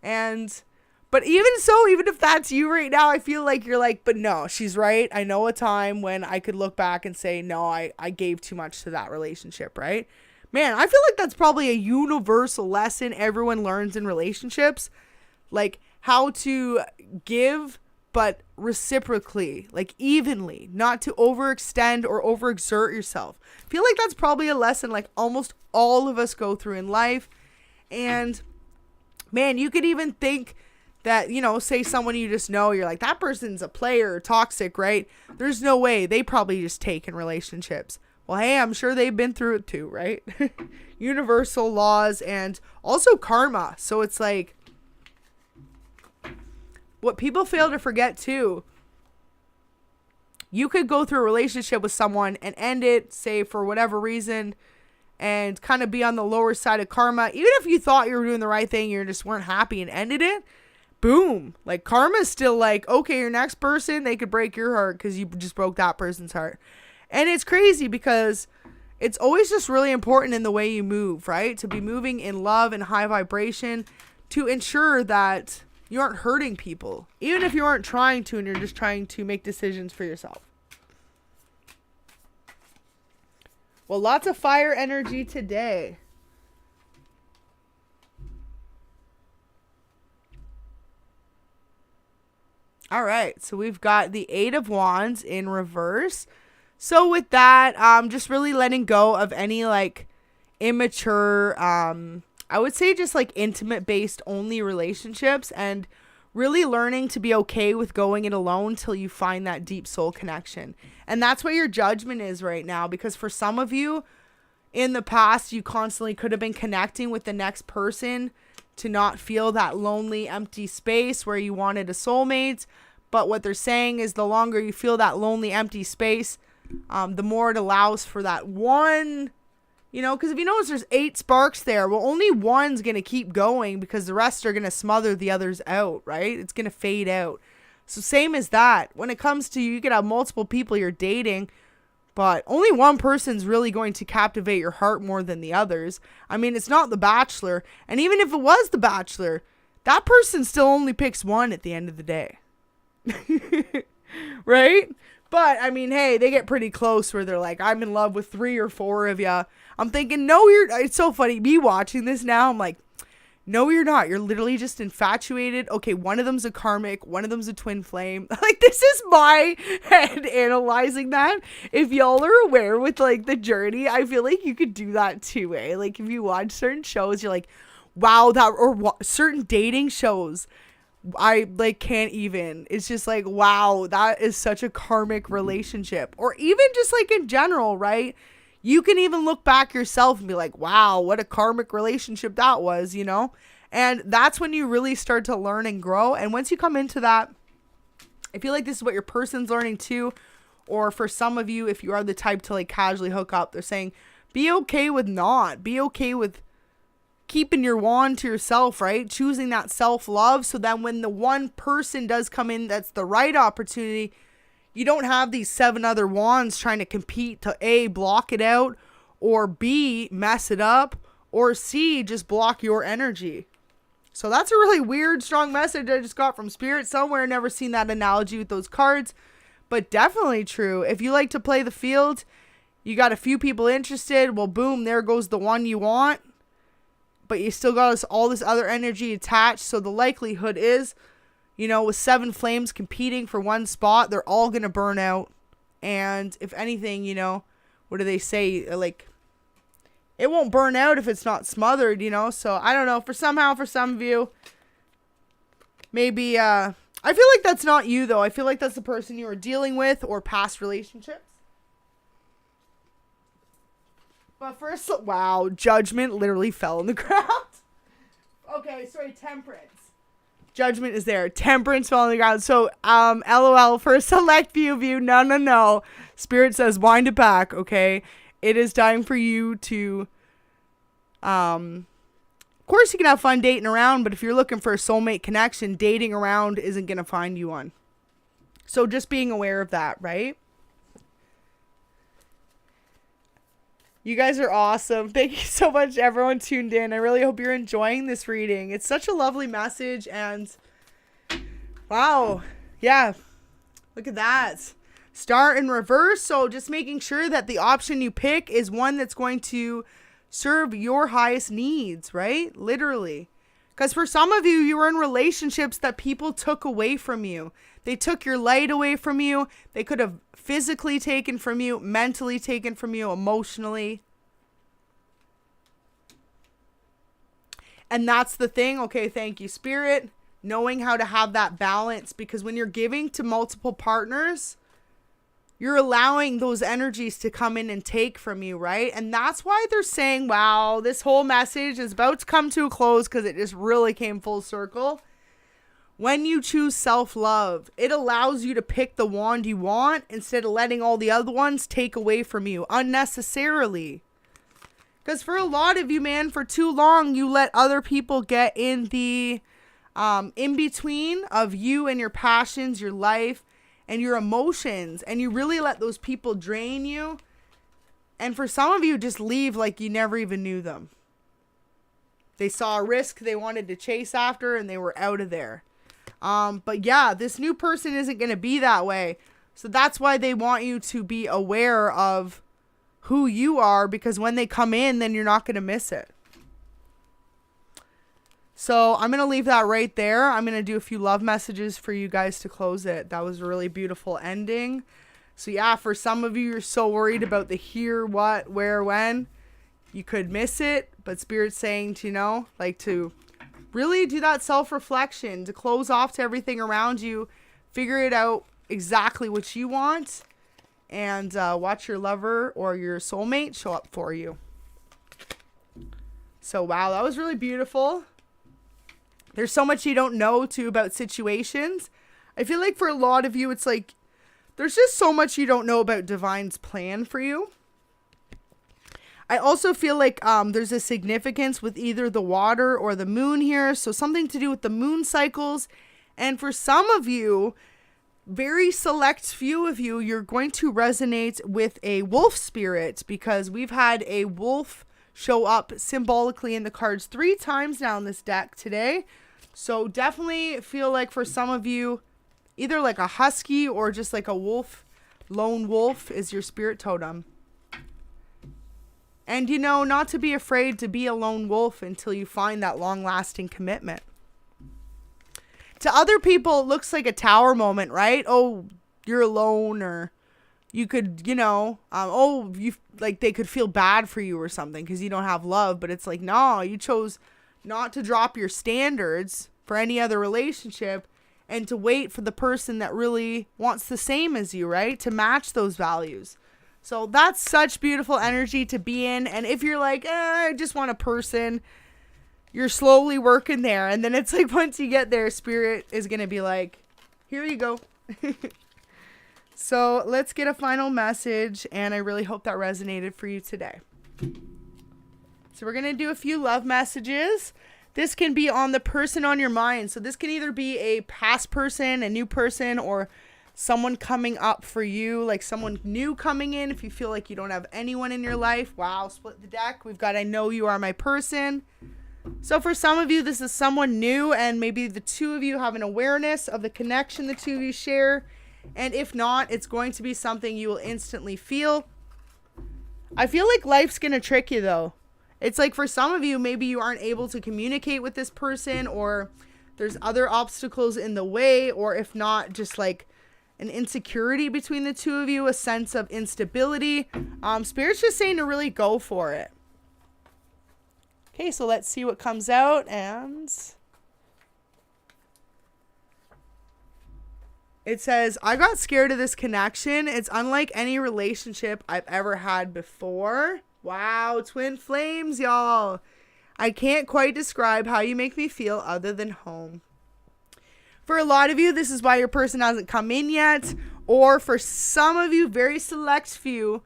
But even so, even if that's you right now, I feel like you're like, but no, she's right. I know a time when I could look back and say, no, I gave too much to that relationship, right? Man, I feel like that's probably a universal lesson everyone learns in relationships. Like how to give, but reciprocally, like evenly, not to overextend or overexert yourself. I feel like that's probably a lesson like almost all of us go through in life. And man, you could even think that, you know, say someone you just know, you're like, that person's a player or toxic, right? There's no way. They probably just take in relationships. Well, hey, I'm sure they've been through it too, right? Universal laws and also karma. So it's like, what people fail to forget too, you could go through a relationship with someone and end it, say for whatever reason, and kind of be on the lower side of karma. Even if you thought you were doing the right thing, you just weren't happy and ended it. Boom. Like karma is still like, okay, your next person, they could break your heart because you just broke that person's heart. And it's crazy because it's always just really important in the way you move, right? To be moving in love and high vibration to ensure that you aren't hurting people, even if you aren't trying to and you're just trying to make decisions for yourself. Well, lots of fire energy today. All right, so we've got the 8 of Wands in reverse. So with that, just really letting go of any like immature, I would say just like intimate based only relationships, and really learning to be okay with going it alone till you find that deep soul connection. And that's what your Judgment is right now, because for some of you in the past, you constantly could have been connecting with the next person to not feel that lonely, empty space where you wanted a soulmate. But what they're saying is the longer you feel that lonely, empty space, the more it allows for that one. You know, because if you notice there's 8 sparks there, well, only one's going to keep going because the rest are going to smother the others out, right? It's going to fade out. So same as that. When it comes to you could have multiple people you're dating, but only one person's really going to captivate your heart more than the others. I mean, it's not The Bachelor. And even if it was The Bachelor, that person still only picks one at the end of the day. Right? But, I mean, hey, they get pretty close where they're like, I'm in love with 3 or 4 of you. I'm thinking, no, it's so funny. Me watching this now, I'm like, No, you're not. You're literally just infatuated. Okay, one of them's a karmic, one of them's a twin flame. Like, this is my head analyzing that. If y'all are aware with, like, the journey, I feel like you could do that too, eh? Like, if you watch certain shows, you're like, wow, that, or certain dating shows, I, like, can't even. It's just like, wow, that is such a karmic relationship. Or even just, like, in general, right? You can even look back yourself and be like, wow, what a karmic relationship that was, you know? And that's when you really start to learn and grow. And once you come into that, I feel like this is what your person's learning too. Or for some of you, if you are the type to like casually hook up, they're saying, be okay with not. Be okay with keeping your wand to yourself, right? Choosing that self-love. So then when the one person does come in, that's the right opportunity, you don't have these 7 other wands trying to compete to A, block it out, or B, mess it up, or C, just block your energy. So that's a really weird, strong message I just got from Spirit somewhere. Never seen that analogy with those cards, but definitely true. If you like to play the field, you got a few people interested, well, boom, there goes the one you want, but you still got all this other energy attached. So the likelihood is, you know, with 7 flames competing for one spot, they're all going to burn out. And if anything, you know, what do they say? Like, it won't burn out if it's not smothered, you know? So I don't know. For some of you, maybe, I feel like that's not you though. I feel like that's the person you are dealing with or past relationships. But first, wow, Judgment literally fell on the ground. Okay, sorry, Temperance. Judgment is there. Temperance fell on the ground. So, LOL for a select few of you. No. Spirit says, wind it back, okay? It is time for you to, of course you can have fun dating around, but if you're looking for a soulmate connection, dating around isn't going to find you one. So just being aware of that, right? You guys are awesome. Thank you so much, everyone tuned in. I really hope you're enjoying this reading. It's such a lovely message, and wow, yeah, look at that. Star in reverse, so just making sure that the option you pick is one that's going to serve your highest needs, right? Literally. Because for some of you, you were in relationships that people took away from you. They took your light away from you. They could have physically taken from you, mentally taken from you, emotionally. And that's the thing. Okay, thank you, Spirit. Knowing how to have that balance, because when you're giving to multiple partners, you're allowing those energies to come in and take from you, right? And that's why they're saying, wow, this whole message is about to come to a close, because it just really came full circle. When you choose self-love, it allows you to pick the wand you want instead of letting all the other ones take away from you unnecessarily. Because for a lot of you, man, for too long, you let other people get in the in-between of you and your passions, your life, and your emotions. And you really let those people drain you. And for some of you, just leave like you never even knew them. They saw a risk they wanted to chase after, and they were out of there. But yeah, this new person isn't going to be that way. So that's why they want you to be aware of who you are, because when they come in, then you're not going to miss it. So I'm going to leave that right there. I'm going to do a few love messages for you guys to close it. That was a really beautiful ending. So yeah, for some of you, you're so worried about the here, what, where, when. You could miss it, but Spirit's saying to, you know, like to really do that self-reflection, to close off to everything around you, figure it out exactly what you want, and watch your lover or your soulmate show up for you. So wow, that was really beautiful. There's so much you don't know too about situations. I feel like for a lot of you, it's like there's just so much you don't know about Divine's plan for you. I also feel like there's a significance with either the water or the moon here. So something to do with the moon cycles. And for some of you, very select few of you, you're going to resonate with a wolf spirit, because we've had a wolf show up symbolically in the cards 3 times now in this deck today. So definitely feel like for some of you, either like a husky or just like a wolf, lone wolf is your spirit totem. And, you know, not to be afraid to be a lone wolf until you find that long-lasting commitment. To other people, it looks like a tower moment, right? Oh, you're alone, or you could, you know, like they could feel bad for you or something because you don't have love. But it's like, no, you chose not to drop your standards for any other relationship and to wait for the person that really wants the same as you, right? To match those values. So that's such beautiful energy to be in. And if you're like, I just want a person, you're slowly working there. And then it's like, once you get there, Spirit is going to be like, here you go. So let's get a final message. And I really hope that resonated for you today. So we're going to do a few love messages. This can be on the person on your mind. So this can either be a past person, a new person, or someone coming up for you, like someone new coming in. If you feel like you don't have anyone in your life, wow, split the deck. We've got I know you are my person. So for some of you, this is someone new, and maybe the two of you have an awareness of the connection the two of you share. And if not, it's going to be something you will instantly feel. I feel like life's going to trick you, though. It's like for some of you, maybe you aren't able to communicate with this person, or there's other obstacles in the way, or if not, just like an insecurity between the two of you, a sense of instability. Spirit's just saying to really go for it. Okay, so let's see what comes out. And it says, I got scared of this connection. It's unlike any relationship I've ever had before. Wow, twin flames, y'all. I can't quite describe how you make me feel other than home. For a lot of you, this is why your person hasn't come in yet. Or for some of you, very select few,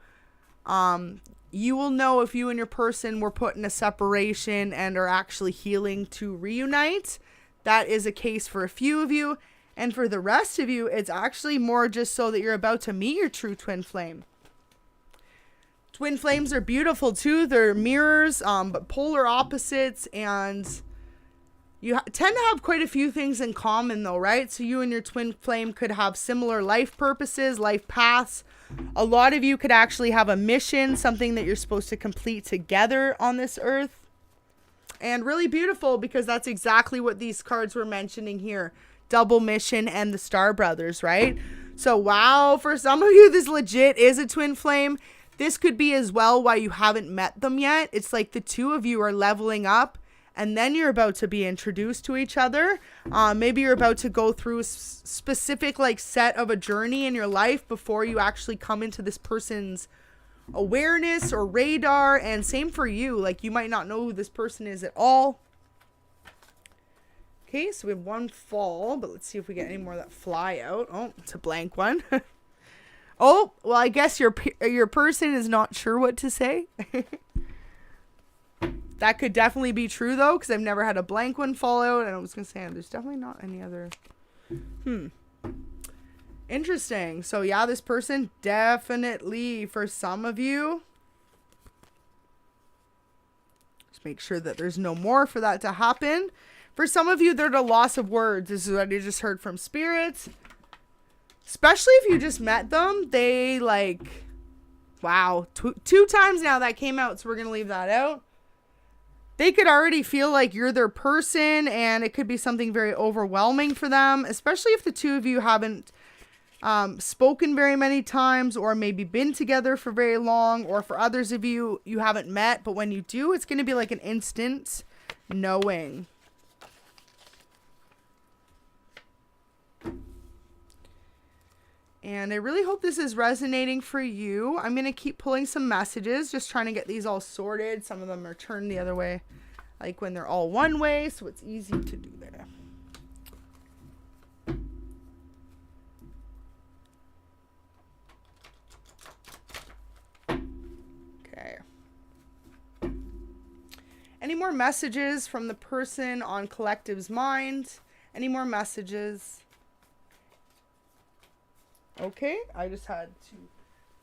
you will know if you and your person were put in a separation and are actually healing to reunite. That is a case for a few of you. And for the rest of you, it's actually more just so that you're about to meet your true twin flame. Twin flames are beautiful too. They're mirrors, but polar opposites, and you tend to have quite a few things in common though, right? So you and your twin flame could have similar life purposes, life paths. A lot of you could actually have a mission, something that you're supposed to complete together on this earth. And really beautiful because that's exactly what these cards were mentioning here. Double mission and the Star Brothers, right? So wow, for some of you, this legit is a twin flame. This could be as well why you haven't met them yet. It's like the two of you are leveling up, and then you're about to be introduced to each other. Maybe you're about to go through a specific like set of a journey in your life before you actually come into this person's awareness or radar. And same for you. Like you might not know who this person is at all. Okay, so we have one fall, but let's see if we get any more that fly out. Oh, it's a blank one. Oh, well, I guess your person is not sure what to say. That could definitely be true, though, because I've never had a blank one fall out. And I was going to say, there's definitely not any other. Interesting. So, yeah, this person definitely, for some of you. Just make sure that there's no more for that to happen. For some of you, they're the loss of words. This is what I just heard from spirits. Especially if you just met them. They, like, wow. Two times now that came out, so we're going to leave that out. They could already feel like you're their person, and it could be something very overwhelming for them, especially if the two of you haven't spoken very many times, or maybe been together for very long, or for others of you, you haven't met, but when you do, it's going to be like an instant knowing. And I really hope this is resonating for you. I'm going to keep pulling some messages, just trying to get these all sorted. Some of them are turned the other way, like when they're all one way, so it's easy to do there. Okay. Any more messages from the person on Collective's mind? Any more messages? Okay, I just had to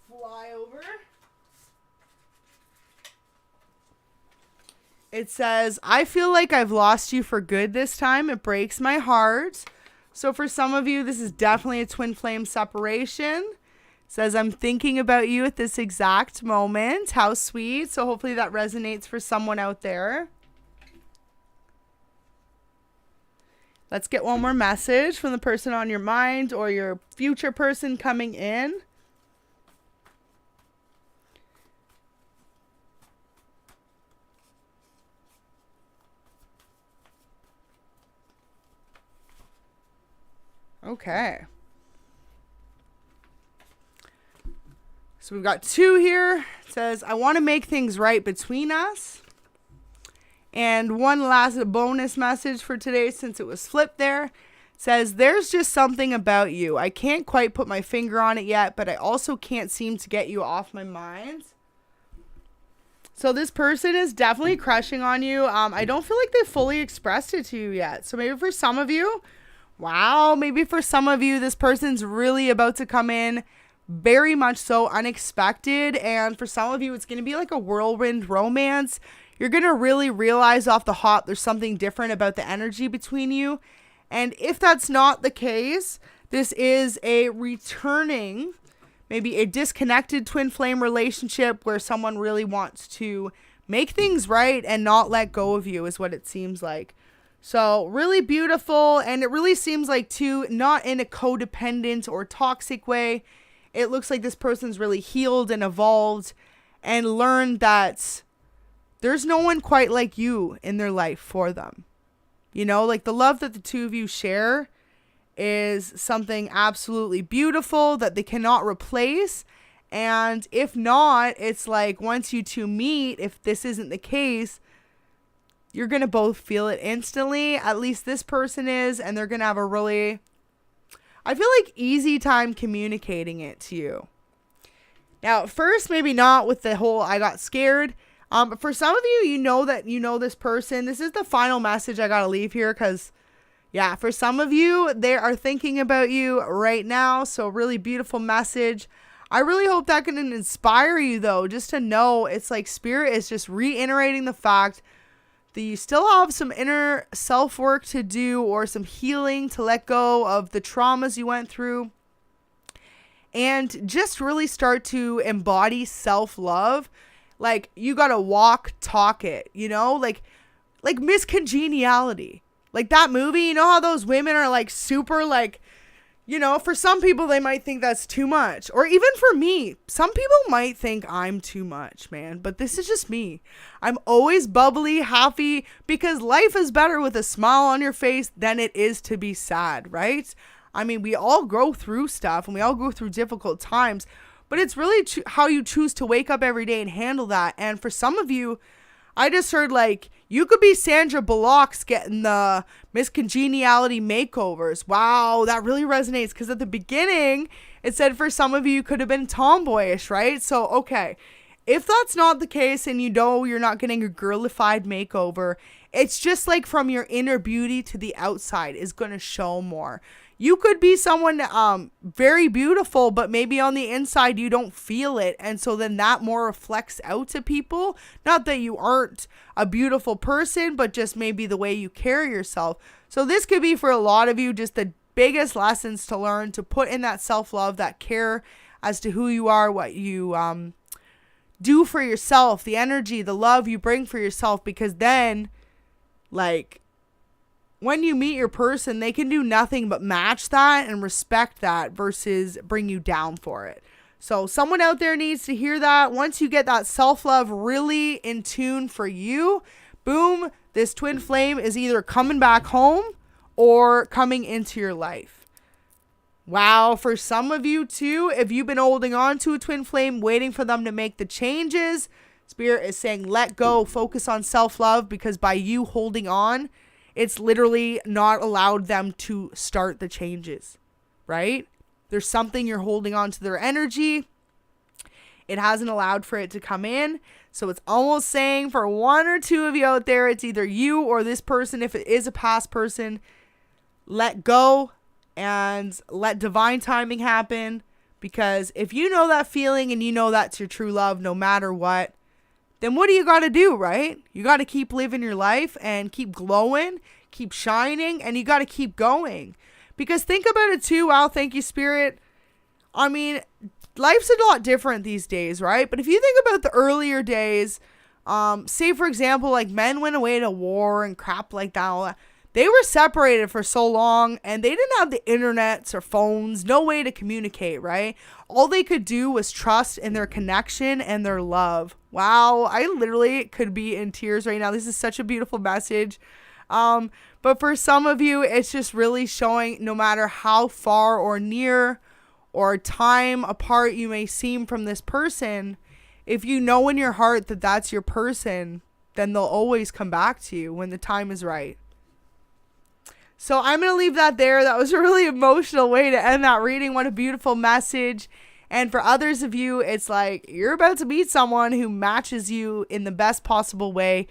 fly over. It says, I feel like I've lost you for good this time. It breaks my heart. So for some of you, this is definitely a twin flame separation. Says, I'm thinking about you at this exact moment. How sweet. So hopefully that resonates for someone out there. Let's get one more message from the person on your mind or your future person coming in. Okay. So we've got 2 here. It says, I want to make things right between us. And one last bonus message for today, since it was flipped there. It says, there's just something about you. I can't quite put my finger on it yet, but I also can't seem to get you off my mind. So this person is definitely crushing on you. I don't feel like they fully expressed it to you yet. So maybe for some of you, wow, maybe for some of you, this person's really about to come in very much so unexpected. And for some of you, it's going to be like a whirlwind romance. You're going to really realize off the hop there's something different about the energy between you. And if that's not the case, this is a returning, maybe a disconnected twin flame relationship where someone really wants to make things right and not let go of you, is what it seems like. So really beautiful. And it really seems like, too, not in a codependent or toxic way. It looks like this person's really healed and evolved and learned that there's no one quite like you in their life for them. You know, like the love that the 2 of you share is something absolutely beautiful that they cannot replace. And if not, it's like once you 2 meet, if this isn't the case, you're going to both feel it instantly. At least this person is. And they're going to have a really, I feel like, easy time communicating it to you. Now, at first, maybe not with the whole I got scared. But for some of you, you know that you know this person. This is the final message I got to leave here because, yeah, for some of you, they are thinking about you right now. So really beautiful message. I really hope that can inspire you, though, just to know it's like Spirit is just reiterating the fact that you still have some inner self-work to do or some healing to let go of the traumas you went through. And just really start to embody self-love. Like, you gotta walk, talk it, you know? Like Miss Congeniality. Like that movie, you know how those women are like super like, you know, for some people they might think that's too much. Or even for me, some people might think I'm too much, man. But this is just me. I'm always bubbly, happy, because life is better with a smile on your face than it is to be sad, right? I mean, we all go through stuff and we all go through difficult times. But it's really how you choose to wake up every day and handle that. And for some of you, I just heard like, you could be Sandra Bullock's getting the Miss Congeniality makeovers. Wow, that really resonates. Because at the beginning, it said for some of you could have been tomboyish, right? So, okay, if that's not the case and you know you're not getting a girlified makeover, it's just like from your inner beauty to the outside is going to show more. You could be someone very beautiful, but maybe on the inside you don't feel it. And so then that more reflects out to people. Not that you aren't a beautiful person, but just maybe the way you carry yourself. So this could be for a lot of you just the biggest lessons to learn, to put in that self-love, that care as to who you are, what you do for yourself, the energy, the love you bring for yourself. Because then, like, when you meet your person, they can do nothing but match that and respect that versus bring you down for it. So someone out there needs to hear that. Once you get that self-love really in tune for you, boom, this twin flame is either coming back home or coming into your life. Wow, for some of you too, if you've been holding on to a twin flame, waiting for them to make the changes, Spirit is saying let go, focus on self-love, because by you holding on, it's literally not allowed them to start the changes, right? There's something you're holding on to their energy. It hasn't allowed for it to come in. So it's almost saying for 1 or 2 of you out there, it's either you or this person. If it is a past person, let go and let divine timing happen. Because if you know that feeling and you know that's your true love, no matter what, then what do you got to do, right? You got to keep living your life and keep glowing, keep shining, and you got to keep going. Because think about it too. Wow, thank you, Spirit. I mean, life's a lot different these days, right? But if you think about the earlier days, say for example, like men went away to war and crap like that, all that. They were separated for so long and they didn't have the internets or phones, no way to communicate, right? All they could do was trust in their connection and their love. Wow, I literally could be in tears right now. This is such a beautiful message. But for some of you, it's just really showing no matter how far or near or time apart you may seem from this person, if you know in your heart that that's your person, then they'll always come back to you when the time is right. So I'm going to leave that there. That was a really emotional way to end that reading. What a beautiful message. And for others of you, it's like you're about to meet someone who matches you in the best possible way.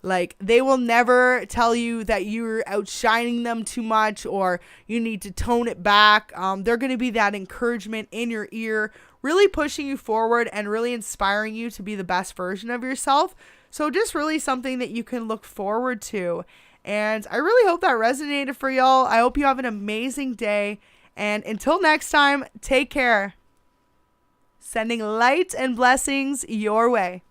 Like they will never tell you that you're outshining them too much or you need to tone it back. They're going to be that encouragement in your ear, really pushing you forward and really inspiring you to be the best version of yourself. So just really something that you can look forward to. And I really hope that resonated for y'all. I hope you have an amazing day. And until next time, take care. Sending light and blessings your way.